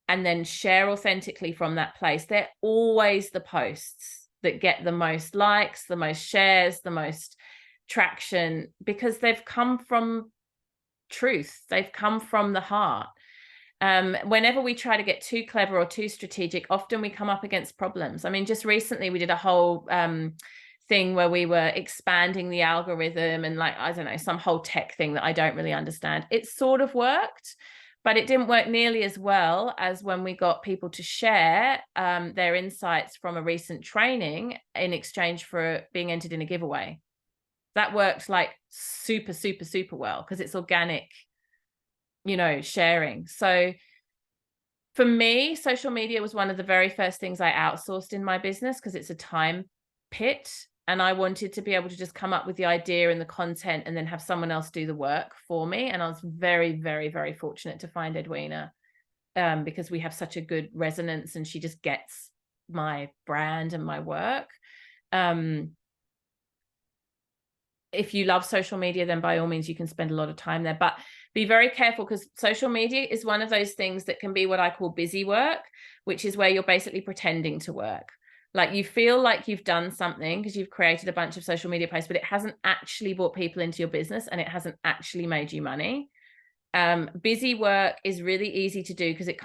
S1: and then share authentically from that place, they're always the posts that get the most likes, the most shares, the most traction, because they've come from truth. They've come from the heart. Whenever we try to get too clever or too strategic, often we come up against problems. I mean, just recently we did a whole thing where we were expanding the algorithm, and like, I don't know, some whole tech thing that I don't really understand. It sort of worked, but it didn't work nearly as well as when we got people to share their insights from a recent training in exchange for being entered in a giveaway. That worked like super, super, super well, because it's organic, you know, sharing. So for me, social media was one of the very first things I outsourced in my business, because it's a time pit. And I wanted to be able to just come up with the idea and the content and then have someone else do the work for me. And I was very, very, very fortunate to find Edwina, because we have such a good resonance, and she just gets my brand and my work. If you love social media, then by all means, you can spend a lot of time there. But be very careful, because social media is one of those things that can be what I call busy work, which is where you're basically pretending to work. Like, you feel like you've done something because you've created a bunch of social media posts, but it hasn't actually brought people into your business, and it hasn't actually made you money. Busy work is really easy to do, because it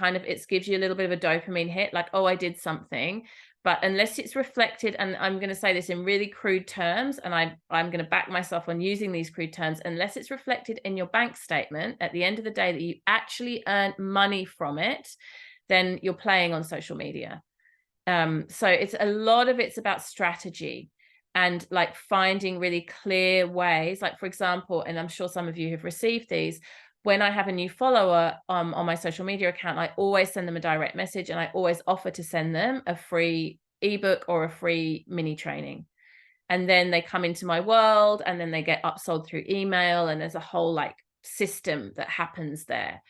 S1: gives you a little bit of a dopamine hit, like, oh, I did something. But unless it's reflected, and I'm going to say this in really crude terms, and I'm going to back myself on using these crude terms, unless it's reflected in your bank statement at the end of the day that you actually earn money from it, then you're playing on social media. So it's about strategy and like finding really clear ways. Like, for example, and I'm sure some of you have received these, when I have a new follower on my social media account, I always send them a direct message, and I always offer to send them a free ebook or a free mini training. And then they come into my world, and then they get upsold through email, and there's a whole like system that happens there.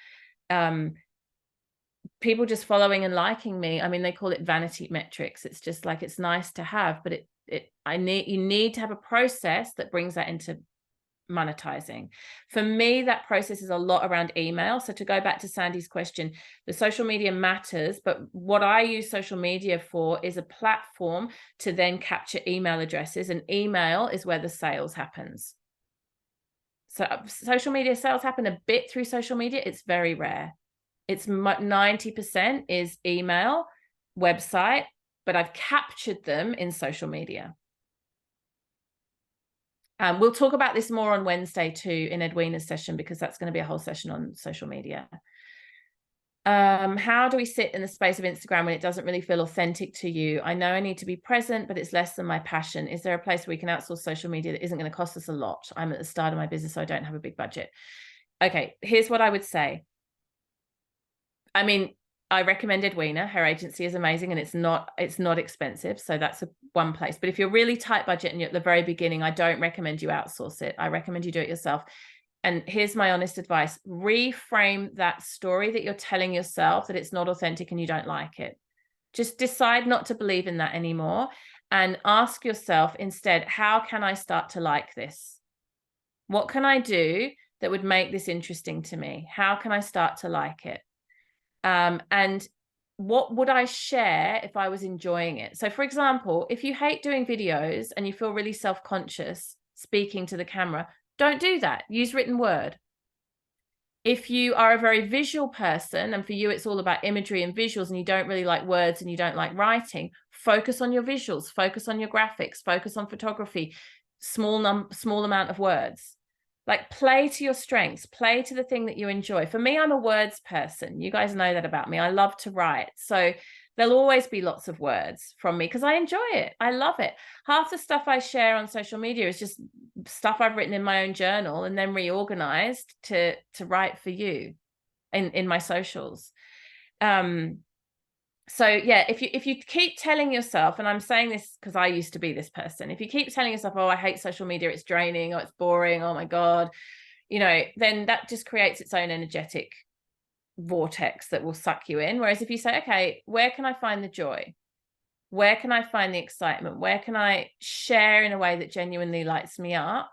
S1: People just following and liking me, I mean, they call it vanity metrics. It's just like, it's nice to have, but you need to have a process that brings that into monetizing. For me, that process is a lot around email. So to go back to Sandy's question, the social media matters, but what I use social media for is a platform to then capture email addresses, and email is where the sales happens. So social media sales happen a bit through social media. It's very rare. It's 90% is email, website, but I've captured them in social media. We'll talk about this more on Wednesday too in Edwina's session, because that's going to be a whole session on social media. How do we sit in the space of Instagram when it doesn't really feel authentic to you? I know I need to be present, but it's less than my passion. Is there a place where we can outsource social media that isn't going to cost us a lot? I'm at the start of my business, so I don't have a big budget. Okay, here's what I would say. I mean, I recommend Edwina. Her agency is amazing, and it's not expensive. So that's one place. But if you're really tight budget and you're at the very beginning, I don't recommend you outsource it. I recommend you do it yourself. And here's my honest advice. Reframe that story that you're telling yourself that it's not authentic and you don't like it. Just decide not to believe in that anymore, and ask yourself instead, how can I start to like this? What can I do that would make this interesting to me? How can I start to like it? And what would I share if I was enjoying it? So for example, if you hate doing videos and you feel really self-conscious speaking to the camera, don't do that. Use written word. If you are a very visual person, and for you it's all about imagery and visuals, and you don't really like words and you don't like writing, focus on your visuals, focus on your graphics, focus on photography, small amount of words. Like, play to your strengths, play to the thing that you enjoy. For me, I'm a words person. You guys know that about me. I love to write. So There'll always be lots of words from me because I enjoy it. I love it. Half the stuff I share on social media is just stuff I've written in my own journal and then reorganized to write for you in my socials. So yeah, if you keep telling yourself, and I'm saying this because I used to be this person, if you keep telling yourself, oh, I hate social media, it's draining, oh, it's boring, oh my God, then that just creates its own energetic vortex that will suck you in. Whereas if you say, okay, where can I find the joy? Where can I find the excitement? Where can I share in a way that genuinely lights me up?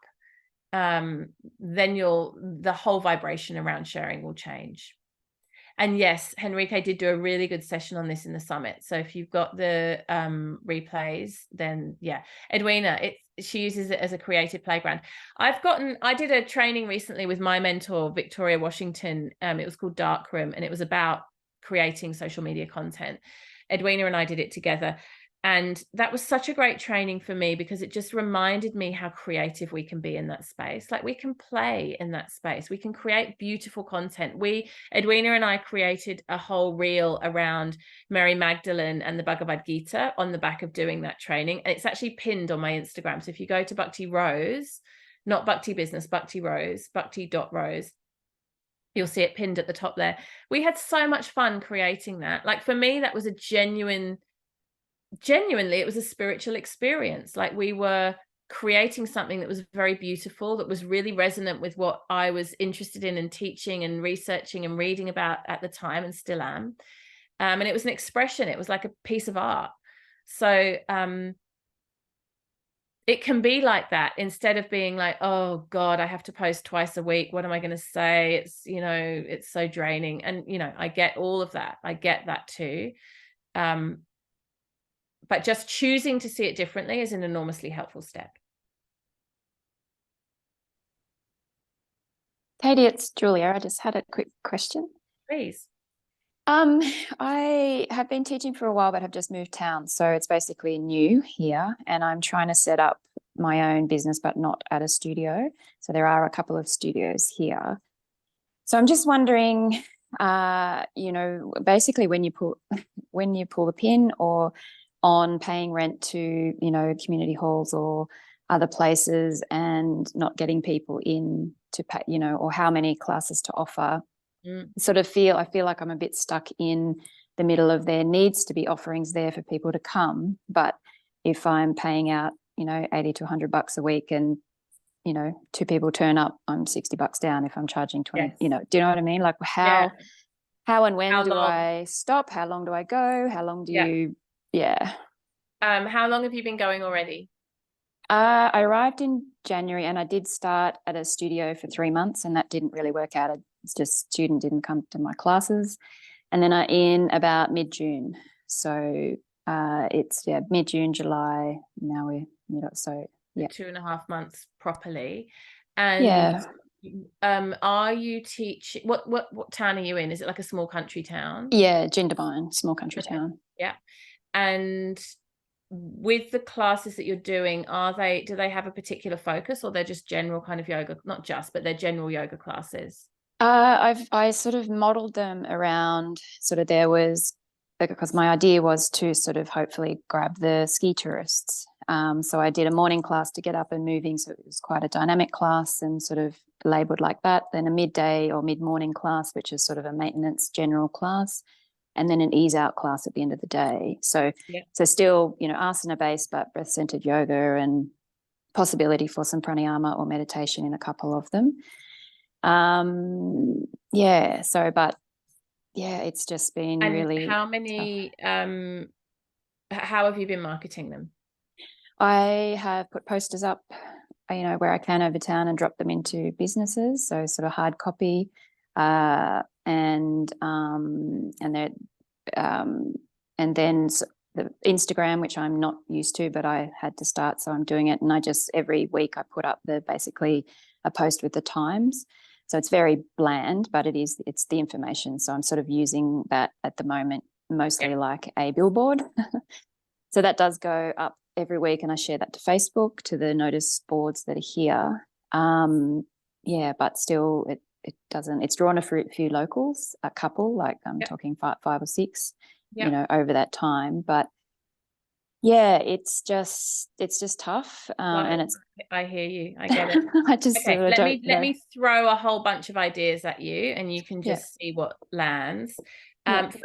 S1: Then the whole vibration around sharing will change. And yes, Henrique did do a really good session on this in the summit. So if you've got the replays, then yeah, Edwina, she uses it as a creative playground. I did a training recently with my mentor, Victoria Washington. It was called Darkroom, and it was about creating social media content. Edwina and I did it together. And that was such a great training for me because it just reminded me how creative we can be in that space. Like we can play in that space. We can create beautiful content. Edwina and I created a whole reel around Mary Magdalene and the Bhagavad Gita on the back of doing that training. And it's actually pinned on my Instagram. So if you go to Bhakti Rose, not Bhakti Business, Bhakti Rose, bhakti.rose, you'll see it pinned at the top there. We had so much fun creating that. Like for me, that was a genuinely, it was a spiritual experience. Like we were creating something that was very beautiful, that was really resonant with what I was interested in and teaching and researching and reading about at the time, and still am. And it was an expression. It was like a piece of art. So it can be like that, instead of being like, oh God, I have to post twice a week. What am I going to say? It's, it's so draining. And, I get all of that. I get that too. But just choosing to see it differently is an enormously helpful step.
S6: Katie, it's Julia. I just had a quick question.
S1: Please.
S6: I have been teaching for a while, but have just moved town. So it's basically new here, and I'm trying to set up my own business, but not at a studio. So there are a couple of studios here. So I'm just wondering, basically when you pull the pin, or on paying rent to, community halls or other places and not getting people in to pay, or how many classes to offer. I feel like I'm a bit stuck in the middle of there needs to be offerings there for people to come. But if I'm paying out, $80 to $100 a week and, 2 people turn up, I'm $60 down if I'm charging 20,
S1: yes.
S6: Do you know what I mean? Like how and when do I stop? How long do I go? How long do you,
S1: how long have you been going already?
S6: I arrived in January, and I did start at a studio for 3 months, and that didn't really work out. It's just student didn't come to my classes. And then I in about mid-June. So it's mid-June, July. Now we're
S1: 2.5 months properly. And are you teaching, what town are you in? Is it like a small country town?
S6: Yeah, Jindabyne, small country town.
S1: Yeah. And with the classes that you're doing, do they have a particular focus, or they're just general kind of yoga? Not just, but they're general yoga classes.
S6: I sort of modeled them around because my idea was to sort of hopefully grab the ski tourists. So I did a morning class to get up and moving. So it was quite a dynamic class and sort of labeled like that. Then a midday or mid-morning class, which is sort of a maintenance general class. And then an ease out class at the end of the day. So still, asana based, but breath centered yoga and possibility for some pranayama or meditation in a couple of them. It's just been really
S1: how many tough. How have you been marketing them?
S6: I have put posters up, where I can over town, and drop them into businesses. So sort of hard copy, and then the Instagram, which I'm not used to, but I had to start, so I'm doing it. And I just every week I put up basically a post with the times. So it's very bland, but it's the information. So I'm sort of using that at the moment, mostly like a billboard. So that does go up every week, and I share that to Facebook, to the notice boards that are here. But still it doesn't, it's drawn a few locals, a couple, like I'm talking five or six. you know, over that time. But yeah, it's just tough, and it's.
S1: I hear you. I get it.
S6: I just
S1: Okay,
S6: sort of
S1: let me throw a whole bunch of ideas at you, and you can just see what lands.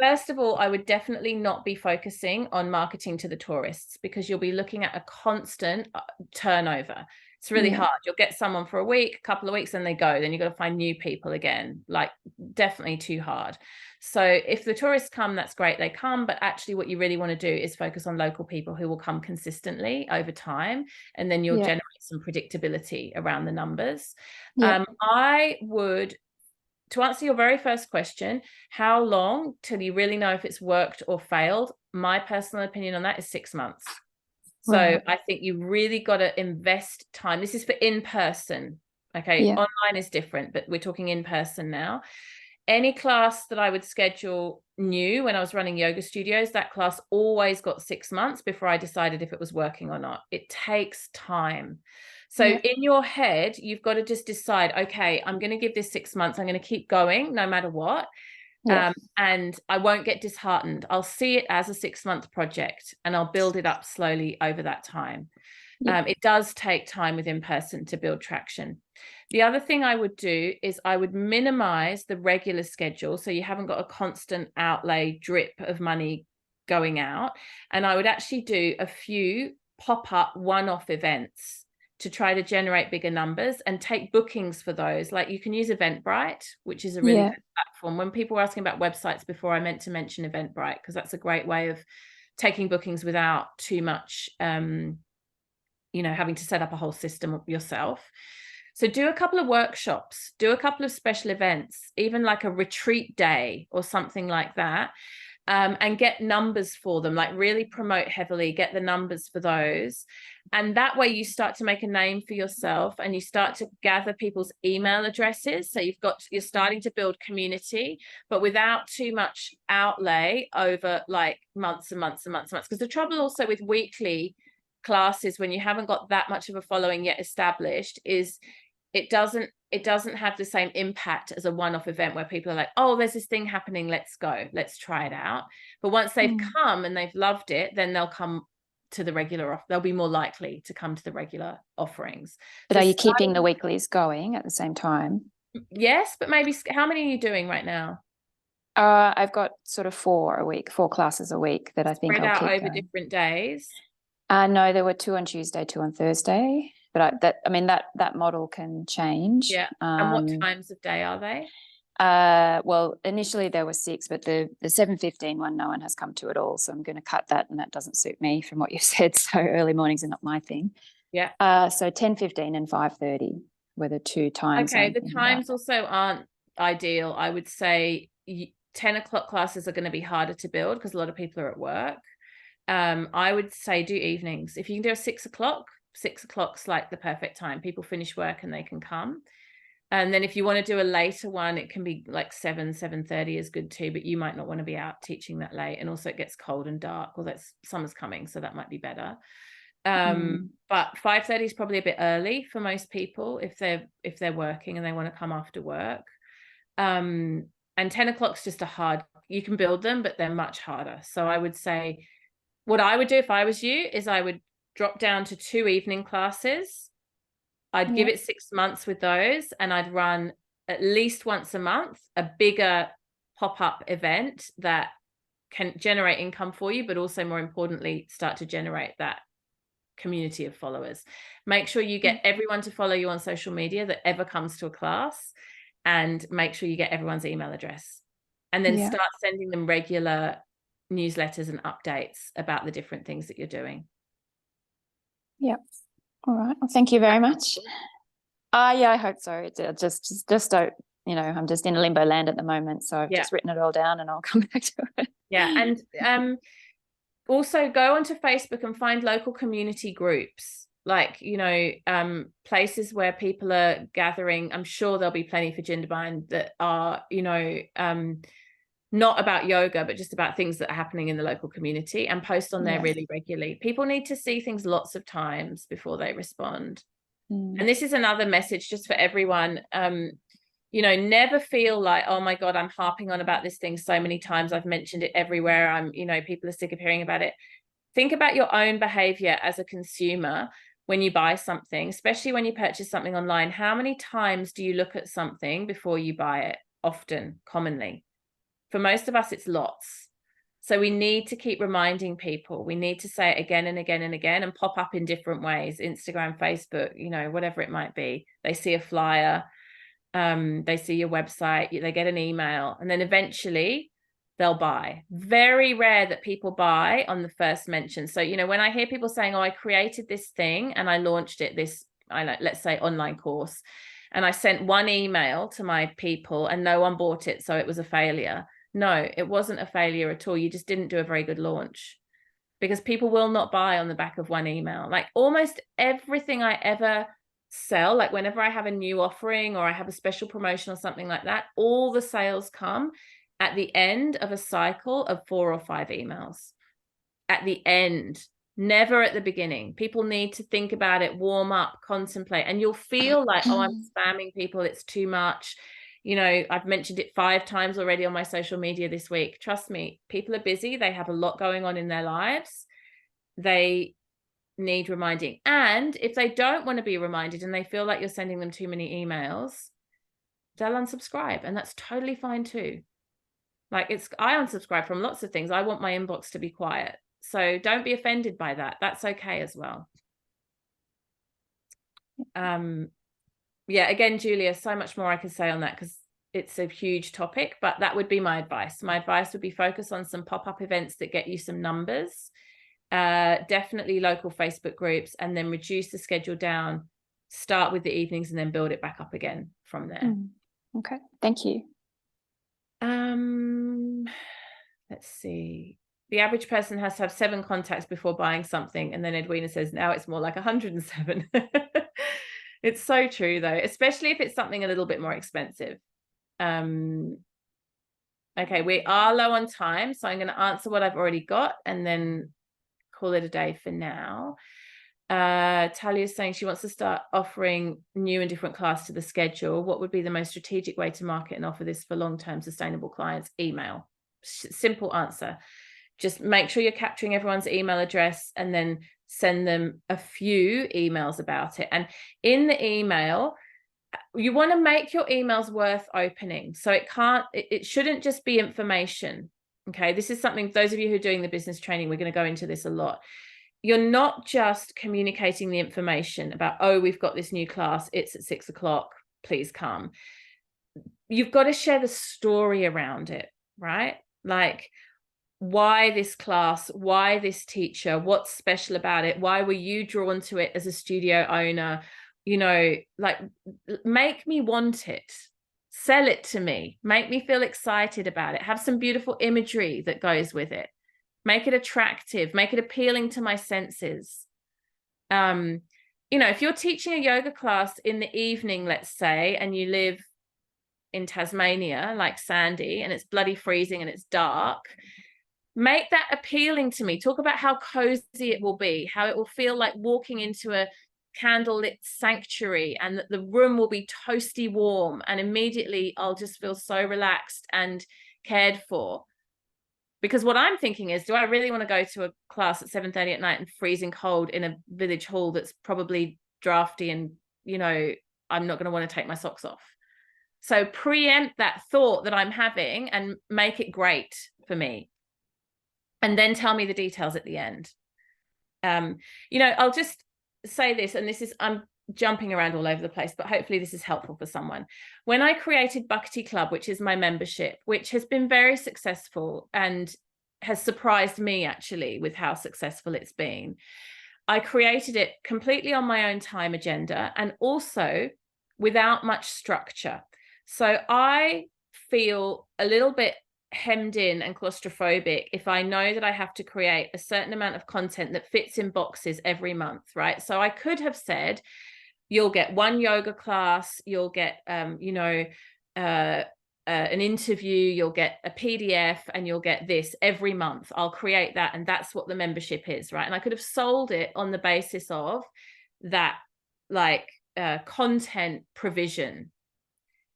S1: First of all, I would definitely not be focusing on marketing to the tourists, because you'll be looking at a constant turnover. It's really hard. You'll get someone for a week, a couple of weeks, and they go. Then you've got to find new people again. Like, definitely too hard. So if the tourists come, that's great, they come. But actually what you really want to do is focus on local people who will come consistently over time. And then you'll generate some predictability around the numbers. I would, to answer your very first question, how long till you really know if it's worked or failed? My personal opinion on that is 6 months. So I think you really got to invest time. This is for in-person. Okay. Online is different, but we're talking in person now. Any class that I would schedule new when I was running yoga studios, that class always got 6 months before I decided if it was working or not. It takes time. So in your head, you've got to just decide, okay, I'm going to give this 6 months. I'm going to keep going no matter what. And I won't get disheartened. I'll see it as a 6-month project, and I'll build it up slowly over that time. It does take time with in-person to build traction. The other thing I would do is I would minimize the regular schedule, so you haven't got a constant outlay drip of money going out. And I would actually do a few pop-up one-off events to try to generate bigger numbers, and take bookings for those. Like, you can use Eventbrite, which is a really good platform. When people were asking about websites before, I meant to mention Eventbrite, because that's a great way of taking bookings without too much, you know, having to set up a whole system yourself. So do a couple of workshops, do a couple of special events, even like a retreat day or something like that. And get numbers for them, like really promote heavily, get the numbers for those. And that way you start to make a name for yourself, and you start to gather people's email addresses. So you're starting to build community, but without too much outlay over like months and months and months and months. Because the trouble also with weekly classes, when you haven't got that much of a following yet established, is it doesn't have the same impact as a one-off event where people are like, oh, there's this thing happening, let's go, let's try it out. But once they've come and they've loved it, then they'll come to the regular they'll be more likely to come to the regular offerings.
S6: But are you keeping the weeklies going at the same time?
S1: Yes, but maybe, how many are you doing right now?
S6: I've got sort of 4 classes a week that I think
S1: Spread
S6: I'll
S1: out
S6: keep
S1: over
S6: going.
S1: different days.
S6: No, there were 2 on Tuesday, 2 on Thursday. But that model can change.
S1: Yeah. And what times of day are they?
S6: Well, initially there were 6, but the 7:15 one, no one has come to at all. So I'm going to cut that, and that doesn't suit me from what you said. So early mornings are not my thing.
S1: Yeah.
S6: So 10:15 and 5:30 were the 2 times.
S1: Okay, the times also aren't ideal. I would say 10 o'clock classes are going to be harder to build because a lot of people are at work. I would say do evenings. If you can do a 6 o'clock, 6 o'clock's like the perfect time. People finish work and they can come. And then if you want to do a later one, it can be like 7:30 is good too, but you might not want to be out teaching that late. And also it gets cold and dark. Well, summer's coming, so that might be better. But 5:30 is probably a bit early for most people if they're working and they want to come after work. And 10 o'clock's just you can build them, but they're much harder. So I would say what I would do if I was you is I would drop down to 2 evening classes. I'd give it 6 months with those, and I'd run at least once a month a bigger pop-up event that can generate income for you, but also more importantly, start to generate that community of followers. Make sure you get everyone to follow you on social media that ever comes to a class, and make sure you get everyone's email address, and then start sending them regular newsletters and updates about the different things that you're doing.
S6: Yep. All right. Well, thank you very much. Yeah, I hope so. Just don't, I'm just in limbo land at the moment. So I've just written it all down, and I'll come back to it.
S1: Yeah. And also go onto Facebook and find local community groups, like, places where people are gathering. I'm sure there'll be plenty for Jindabyne that are, not about yoga, but just about things that are happening in the local community, and post on there really regularly. People need to see things lots of times before they respond. And this is another message just for everyone. never feel like, oh my God, I'm harping on about this thing so many times. I've mentioned it everywhere. People are sick of hearing about it. Think about your own behavior as a consumer when you buy something, especially when you purchase something online. How many times do you look at something before you buy it? Often, commonly. For most of us, it's lots. So we need to keep reminding people. We need to say it again and again and again, and pop up in different ways, Instagram, Facebook, whatever it might be. They see a flyer, they see your website, they get an email, and then eventually they'll buy. Very rare that people buy on the first mention. So, when I hear people saying, oh, I created this thing and I launched it, let's say online course, and I sent one email to my people and no one bought it, so it was a failure. No, it wasn't a failure at all. You just didn't do a very good launch, because people will not buy on the back of one email. Like almost everything I ever sell, like whenever I have a new offering or I have a special promotion or something like that, all the sales come at the end of a cycle of 4 or 5 emails. At the end, never at the beginning. People need to think about it, warm up, contemplate, and you'll feel like, oh, I'm spamming people, it's too much. I've mentioned it 5 times already on my social media this week. Trust me, people are busy. They have a lot going on in their lives. They need reminding. And if they don't want to be reminded and they feel like you're sending them too many emails, they'll unsubscribe, and that's totally fine too. Like I unsubscribe from lots of things. I want my inbox to be quiet. So don't be offended by that. That's okay as well. Yeah, again, Julia, so much more I could say on that because it's a huge topic, but that would be my advice. My advice would be focus on some pop-up events that get you some numbers, definitely local Facebook groups, and then reduce the schedule down, start with the evenings and then build it back up again from there.
S6: Okay, thank you.
S1: Let's see. The average person has to have 7 contacts before buying something, and then Edwina says now it's more like 107. It's so true though, especially if it's something a little bit more expensive. Okay, we are low on time, so I'm going to answer what I've already got and then call it a day for now. Talia's saying she wants to start offering new and different class to the schedule. What would be the most strategic way to market and offer this for long-term sustainable clients? Email. Simple answer. Just make sure you're capturing everyone's email address and then send them a few emails about it. And in the email, you want to make your emails worth opening. So it shouldn't just be information. Okay, this is something, those of you who are doing the business training, we're going to go into this a lot. You're not just communicating the information about, oh, we've got this new class, it's at 6 o'clock, please come. You've got to share the story around it, right? Like, why this class, why this teacher, what's special about it, why were you drawn to it as a studio owner? Like, make me want it, sell it to me, make me feel excited about it, have some beautiful imagery that goes with it, make it attractive, make it appealing to my senses. If you're teaching a yoga class in the evening, let's say, and you live in Tasmania like Sandy, and it's bloody freezing and it's dark, make that appealing to me. Talk about how cozy it will be, how it will feel like walking into a candlelit sanctuary, and that the room will be toasty warm, and immediately I'll just feel so relaxed and cared for. Because what I'm thinking is, do I really want to go to a class at 7:30 at night and freezing cold in a village hall that's probably drafty, and I'm not going to want to take my socks off? So preempt that thought that I'm having and make it great for me, and then tell me the details at the end. I'll just say this, and I'm jumping around all over the place, but hopefully this is helpful for someone. When I created Bhakti Club, which is my membership, which has been very successful and has surprised me actually with how successful it's been, I created it completely on my own time agenda and also without much structure. So I feel a little bit hemmed in and claustrophobic if I know that I have to create a certain amount of content that fits in boxes every month, right? So I could have said, you'll get 1 yoga class, you'll get an interview, you'll get a PDF, and you'll get this every month. I'll create that, and that's what the membership is, right? And I could have sold it on the basis of that, like, content provision.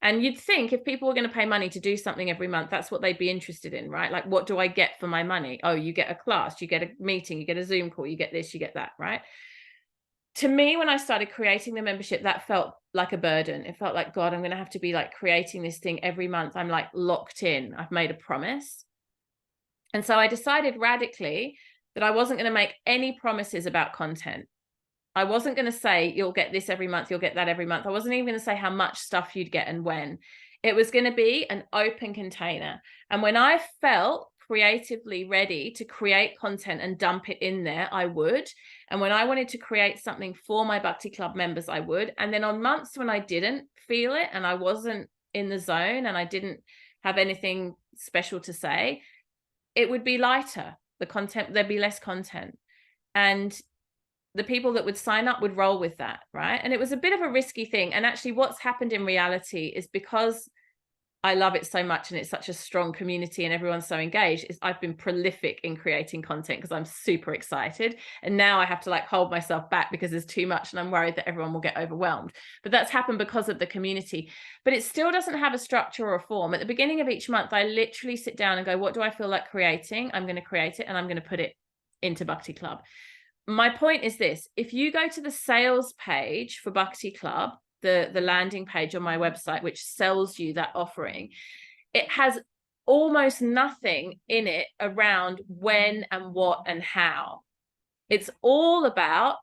S1: And you'd think if people were going to pay money to do something every month, that's what they'd be interested in, right? Like, what do I get for my money? Oh, you get a class, you get a meeting, you get a Zoom call, you get this, you get that, right? To me, when I started creating the membership, that felt like a burden. It felt like, God, I'm going to have to be like creating this thing every month. I'm like locked in. I've made a promise. And so I decided radically that I wasn't going to make any promises about content. I wasn't going to say, you'll get this every month, you'll get that every month. I wasn't even going to say how much stuff you'd get and when. It was going to be an open container. And when I felt creatively ready to create content and dump it in there, I would. And when I wanted to create something for my Bhakti Club members, I would. And then on months when I didn't feel it and I wasn't in the zone and I didn't have anything special to say, it would be lighter. The content, there'd be less content. And the people that would sign up would roll with that, right? And it was a bit of a risky thing. And actually what's happened in reality is, because I love it so much and it's such a strong community and everyone's so engaged, is I've been prolific in creating content because I'm super excited. And now I have to like hold myself back because there's too much and I'm worried that everyone will get overwhelmed. But that's happened because of the community. But it still doesn't have a structure or a form. At the beginning of each month, I literally sit down and go, what do I feel like creating? I'm going to create it and I'm going to put it into Bhakti Club. My point is this: if you go to the sales page for Bhakti Club, the landing page on my website, which sells you that offering, it has almost nothing in it around when and what and how. It's all about,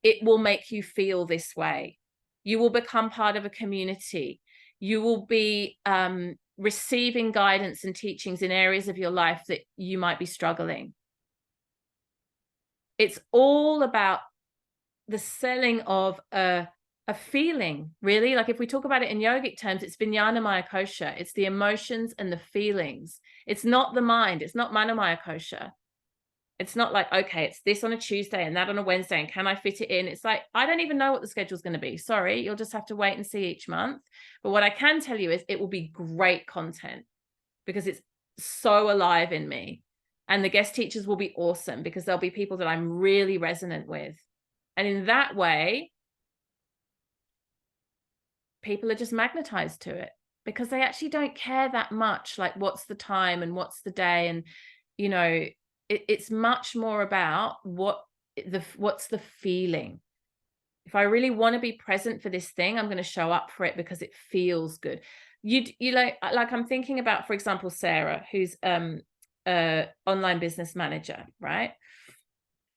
S1: it will make you feel this way. You will become part of a community. You will be receiving guidance and teachings in areas of your life that you might be struggling. It's all about the selling of a feeling, really. Like if we talk about it in yogic terms, it's Vijnanamaya Kosha. It's the emotions and the feelings. It's not the mind. It's not Manomaya Kosha. It's not like, okay, it's this on a Tuesday and that on a Wednesday, and can I fit it in? It's like, I don't even know what the schedule's going to be. Sorry, you'll just have to wait and see each month. But what I can tell you is it will be great content because it's so alive in me. And the guest teachers will be awesome because there'll be people that I'm really resonant with. And in that way, people are just magnetized to it because they actually don't care that much, like what's the time and what's the day. And, you know, it's much more about what's the feeling. If I really want to be present for this thing, I'm going to show up for it because it feels good. You like I'm thinking about, for example, Sarah, who's online business manager, right?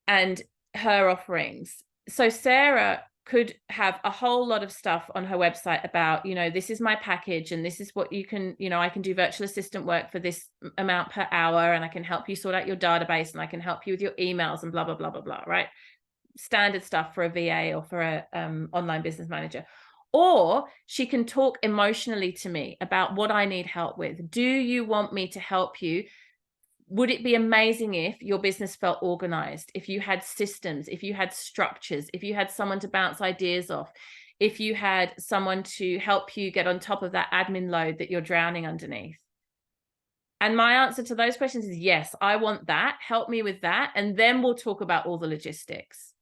S1: And her offerings. So Sarah could have a whole lot of stuff on her website about, you know, this is my package and this is what you can, you know, I can do virtual assistant work for this amount per hour and I can help you sort out your database and I can help you with your emails and blah, blah, blah, blah, blah, right? Standard stuff for a VA or for a online business manager. Or she can talk emotionally to me about what I need help with. Do you want me to help you? Would it be amazing if your business felt organized, if you had systems, if you had structures, if you had someone to bounce ideas off, if you had someone to help you get on top of that admin load that you're drowning underneath? And my answer to those questions is yes, I want that. Help me with that. And then we'll talk about all the logistics.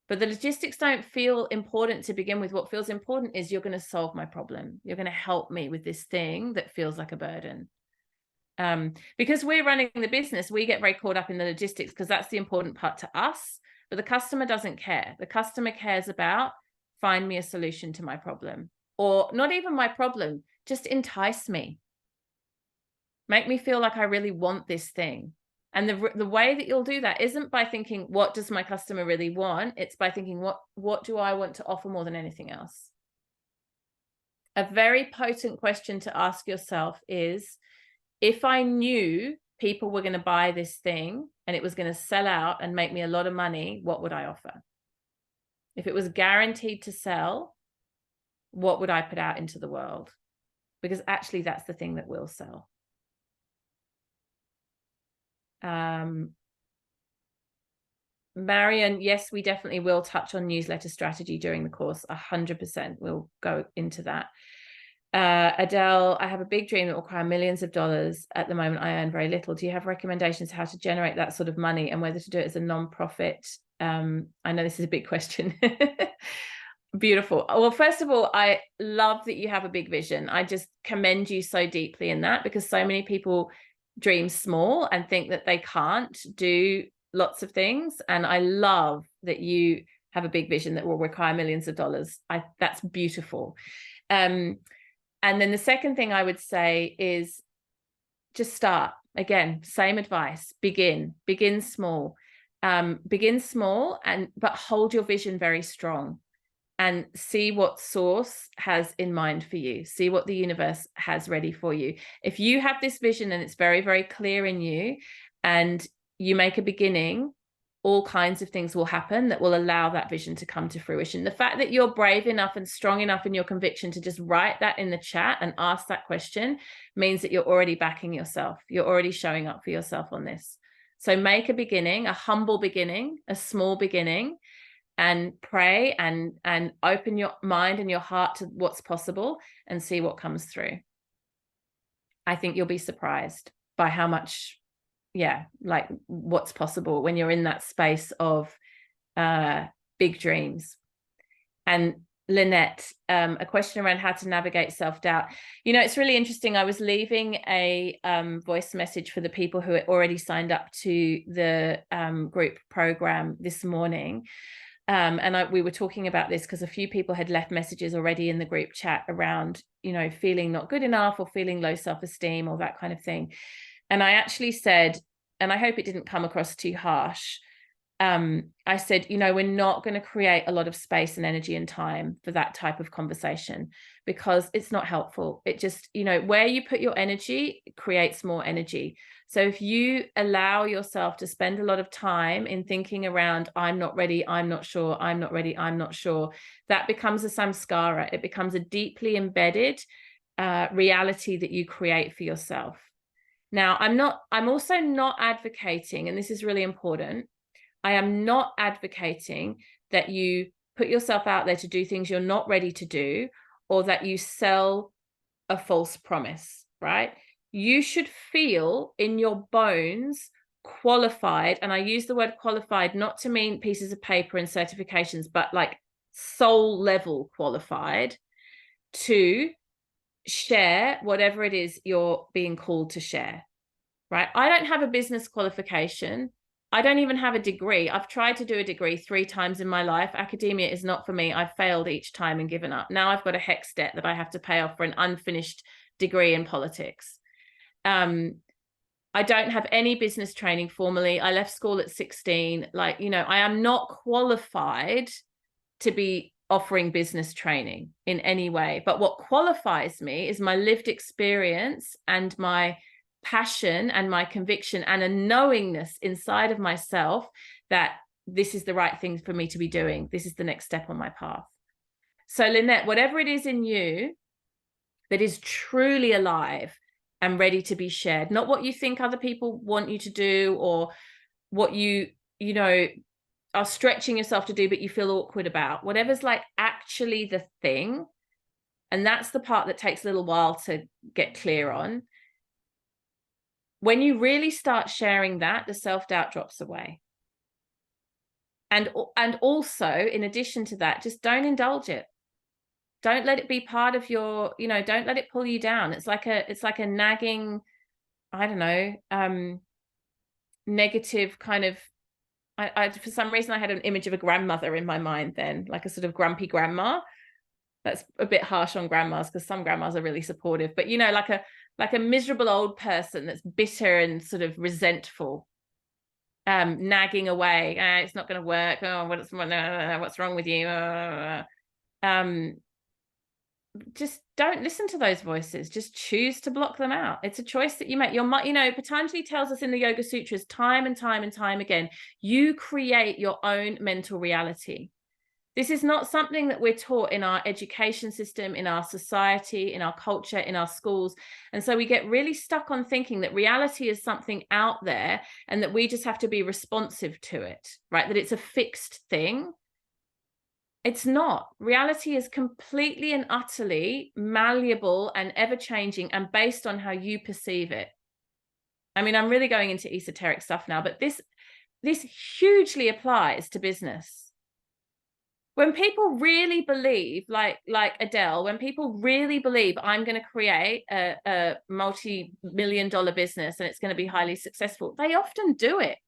S1: But the logistics don't feel important to begin with. What feels important is you're going to solve my problem. You're going to help me with this thing that feels like a burden. Because we're running the business, we get very caught up in the logistics because that's the important part to us, but the customer doesn't care. The customer cares about, find me a solution to my problem, or not even my problem, just entice me. Make me feel like I really want this thing. And the way that you'll do that isn't by thinking, what does my customer really want? It's by thinking, what do I want to offer more than anything else? A very potent question to ask yourself is, if I knew people were going to buy this thing and it was going to sell out and make me a lot of money, what would I offer? If it was guaranteed to sell, what would I put out into the world? Because actually that's the thing that will sell. Marion, yes, we definitely will touch on newsletter strategy during the course. 100%. We'll go into that. Adele, I have a big dream that will require millions of dollars. At the moment, I earn very little. Do you have recommendations how to generate that sort of money and whether to do it as a non-profit? I know this is a big question. Beautiful. Well, first of all, I love that you have a big vision. I just commend you so deeply in that, because so many people dream small and think that they can't do lots of things. And I love that you have a big vision that will require millions of dollars. That's beautiful. And then the second thing I would say is just start. Again, same advice. Begin small. Begin small, but hold your vision very strong. And see what source has in mind for you. See what the universe has ready for you. If you have this vision and it's very, very clear in you, and you make a beginning, all kinds of things will happen that will allow that vision to come to fruition. The fact that you're brave enough and strong enough in your conviction to just write that in the chat and ask that question means that you're already backing yourself. You're already showing up for yourself on this. So make a beginning, a humble beginning, a small beginning, and pray and open your mind and your heart to what's possible and see what comes through. I think you'll be surprised by how much, like what's possible when you're in that space of big dreams. And Lynette, a question around how to navigate self-doubt. You know, it's really interesting. I was leaving a voice message for the people who had already signed up to the group program this morning. And we were talking about this because a few people had left messages already in the group chat around, you know, feeling not good enough or feeling low self-esteem or that kind of thing. And I actually said, and I hope it didn't come across too harsh, I said, you know, we're not going to create a lot of space and energy and time for that type of conversation, because it's not helpful. It just, you know, where you put your energy creates more energy. So if you allow yourself to spend a lot of time in thinking around, I'm not ready, I'm not sure, I'm not ready, I'm not sure, that becomes a samskara. It becomes a deeply embedded reality that you create for yourself. Now, I'm also not advocating, and this is really important, I am not advocating that you put yourself out there to do things you're not ready to do, or that you sell a false promise, right? You should feel in your bones qualified. And I use the word qualified not to mean pieces of paper and certifications, but like soul level qualified to share whatever it is you're being called to share, right? I don't have a business qualification. I don't even have a degree. I've tried to do a degree 3 times in my life. Academia is not for me. I've failed each time and given up. Now I've got a HECS debt that I have to pay off for an unfinished degree in politics. I don't have any business training formally. I left school at 16. Like, you know, I am not qualified to be offering business training in any way. But what qualifies me is my lived experience and my passion and my conviction and a knowingness inside of myself that this is the right thing for me to be doing. This is the next step on my path. So Lynette, whatever it is in you that is truly alive and ready to be shared, not what you think other people want you to do or what you know, are stretching yourself to do, but you feel awkward about, whatever's like actually the thing. And that's the part that takes a little while to get clear on. When you really start sharing that, the self-doubt drops away. And also, in addition to that, just don't indulge it. Don't let it be part of your, you know, don't let it pull you down. It's like a nagging, I don't know, negative kind of, I for some reason I had an image of a grandmother in my mind then, like a sort of grumpy grandma. That's a bit harsh on grandmas because some grandmas are really supportive, but you know, like a miserable old person that's bitter and sort of resentful, nagging away. It's not going to work. Oh, what's wrong with you? Just don't listen to those voices. Just choose to block them out. It's a choice that you make. You know, Patanjali tells us in the Yoga Sutras time and time and time again, you create your own mental reality. This is not something that we're taught in our education system, in our society, in our culture, in our schools. And so we get really stuck on thinking that reality is something out there and that we just have to be responsive to it, right? That it's a fixed thing. It's not. Reality is completely and utterly malleable and ever-changing and based on how you perceive it. I mean, I'm really going into esoteric stuff now, but this hugely applies to business. When people really believe, like Adele, when people really believe I'm going to create a multi-million-dollar business and it's going to be highly successful, they often do it.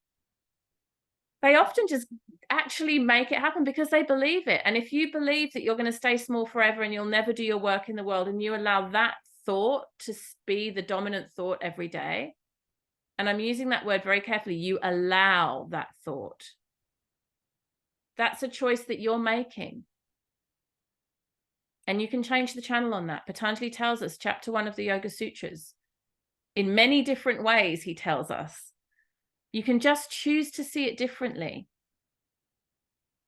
S1: They often just actually make it happen because they believe it. And if you believe that you're going to stay small forever and you'll never do your work in the world, and you allow that thought to be the dominant thought every day, and I'm using that word very carefully, you allow that thought. That's a choice that you're making. And you can change the channel on that. Patanjali tells us, chapter 1 of the Yoga Sutras, in many different ways, he tells us, you can just choose to see it differently.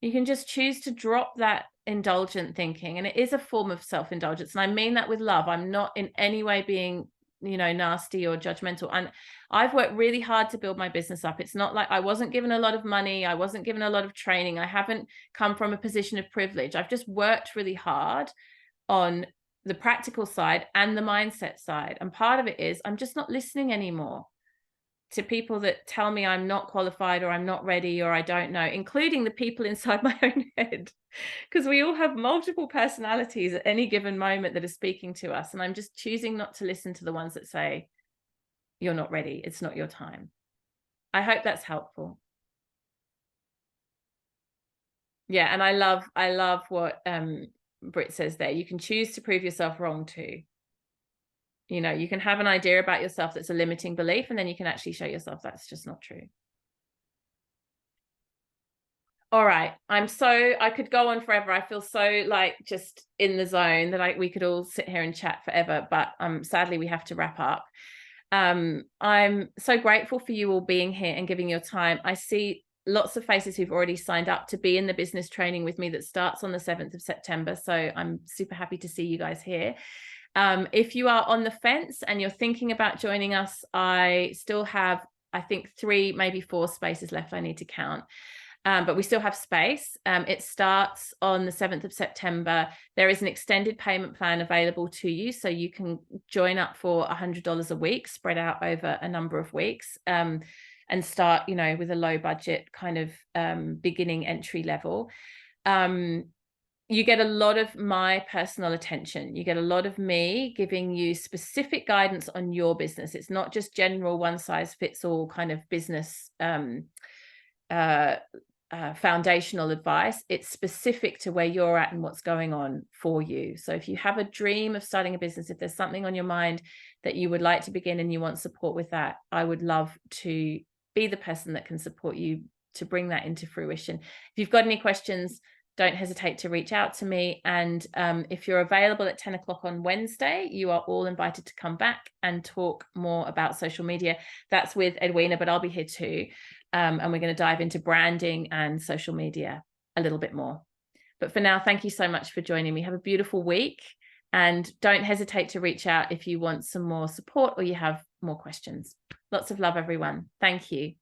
S1: You can just choose to drop that indulgent thinking. And it is a form of self-indulgence. And I mean that with love. I'm not in any way being, you know, nasty or judgmental. And I've worked really hard to build my business up. It's not like I wasn't given a lot of money. I wasn't given a lot of training. I haven't come from a position of privilege. I've just worked really hard on the practical side and the mindset side. And part of it is I'm just not listening anymore to people that tell me I'm not qualified or I'm not ready or I don't know, including the people inside my own head, because we all have multiple personalities at any given moment that are speaking to us. And I'm just choosing not to listen to the ones that say, you're not ready, it's not your time. I hope that's helpful. Yeah, and I love what Britt says there. You can choose to prove yourself wrong too. You know, you can have an idea about yourself that's a limiting belief, and then you can actually show yourself that's just not true. All right. I could go on forever. I feel so like just in the zone that we could all sit here and chat forever, but sadly we have to wrap up. I'm so grateful for you all being here and giving your time. I see lots of faces who've already signed up to be in the business training with me that starts on the 7th of September. So I'm super happy to see you guys here. If you are on the fence and you're thinking about joining us, I still have, I think 3, maybe 4 spaces left. I need to count. But we still have space. It starts on the 7th of September. There is an extended payment plan available to you. So you can join up for $100 a week, spread out over a number of weeks, and start, you know, with a low budget kind of beginning entry level. You get a lot of my personal attention. You get a lot of me giving you specific guidance on your business. It's not just general one size fits all kind of business foundational advice. It's specific to where you're at and what's going on for you. So if you have a dream of starting a business, if there's something on your mind that you would like to begin and you want support with that, I would love to be the person that can support you to bring that into fruition. If you've got any questions, don't hesitate to reach out to me. And if you're available at 10 o'clock on Wednesday, you are all invited to come back and talk more about social media. That's with Edwina, but I'll be here too. And we're going to dive into branding and social media a little bit more. But for now, thank you so much for joining me. Have a beautiful week. And don't hesitate to reach out if you want some more support or you have more questions. Lots of love, everyone. Thank you.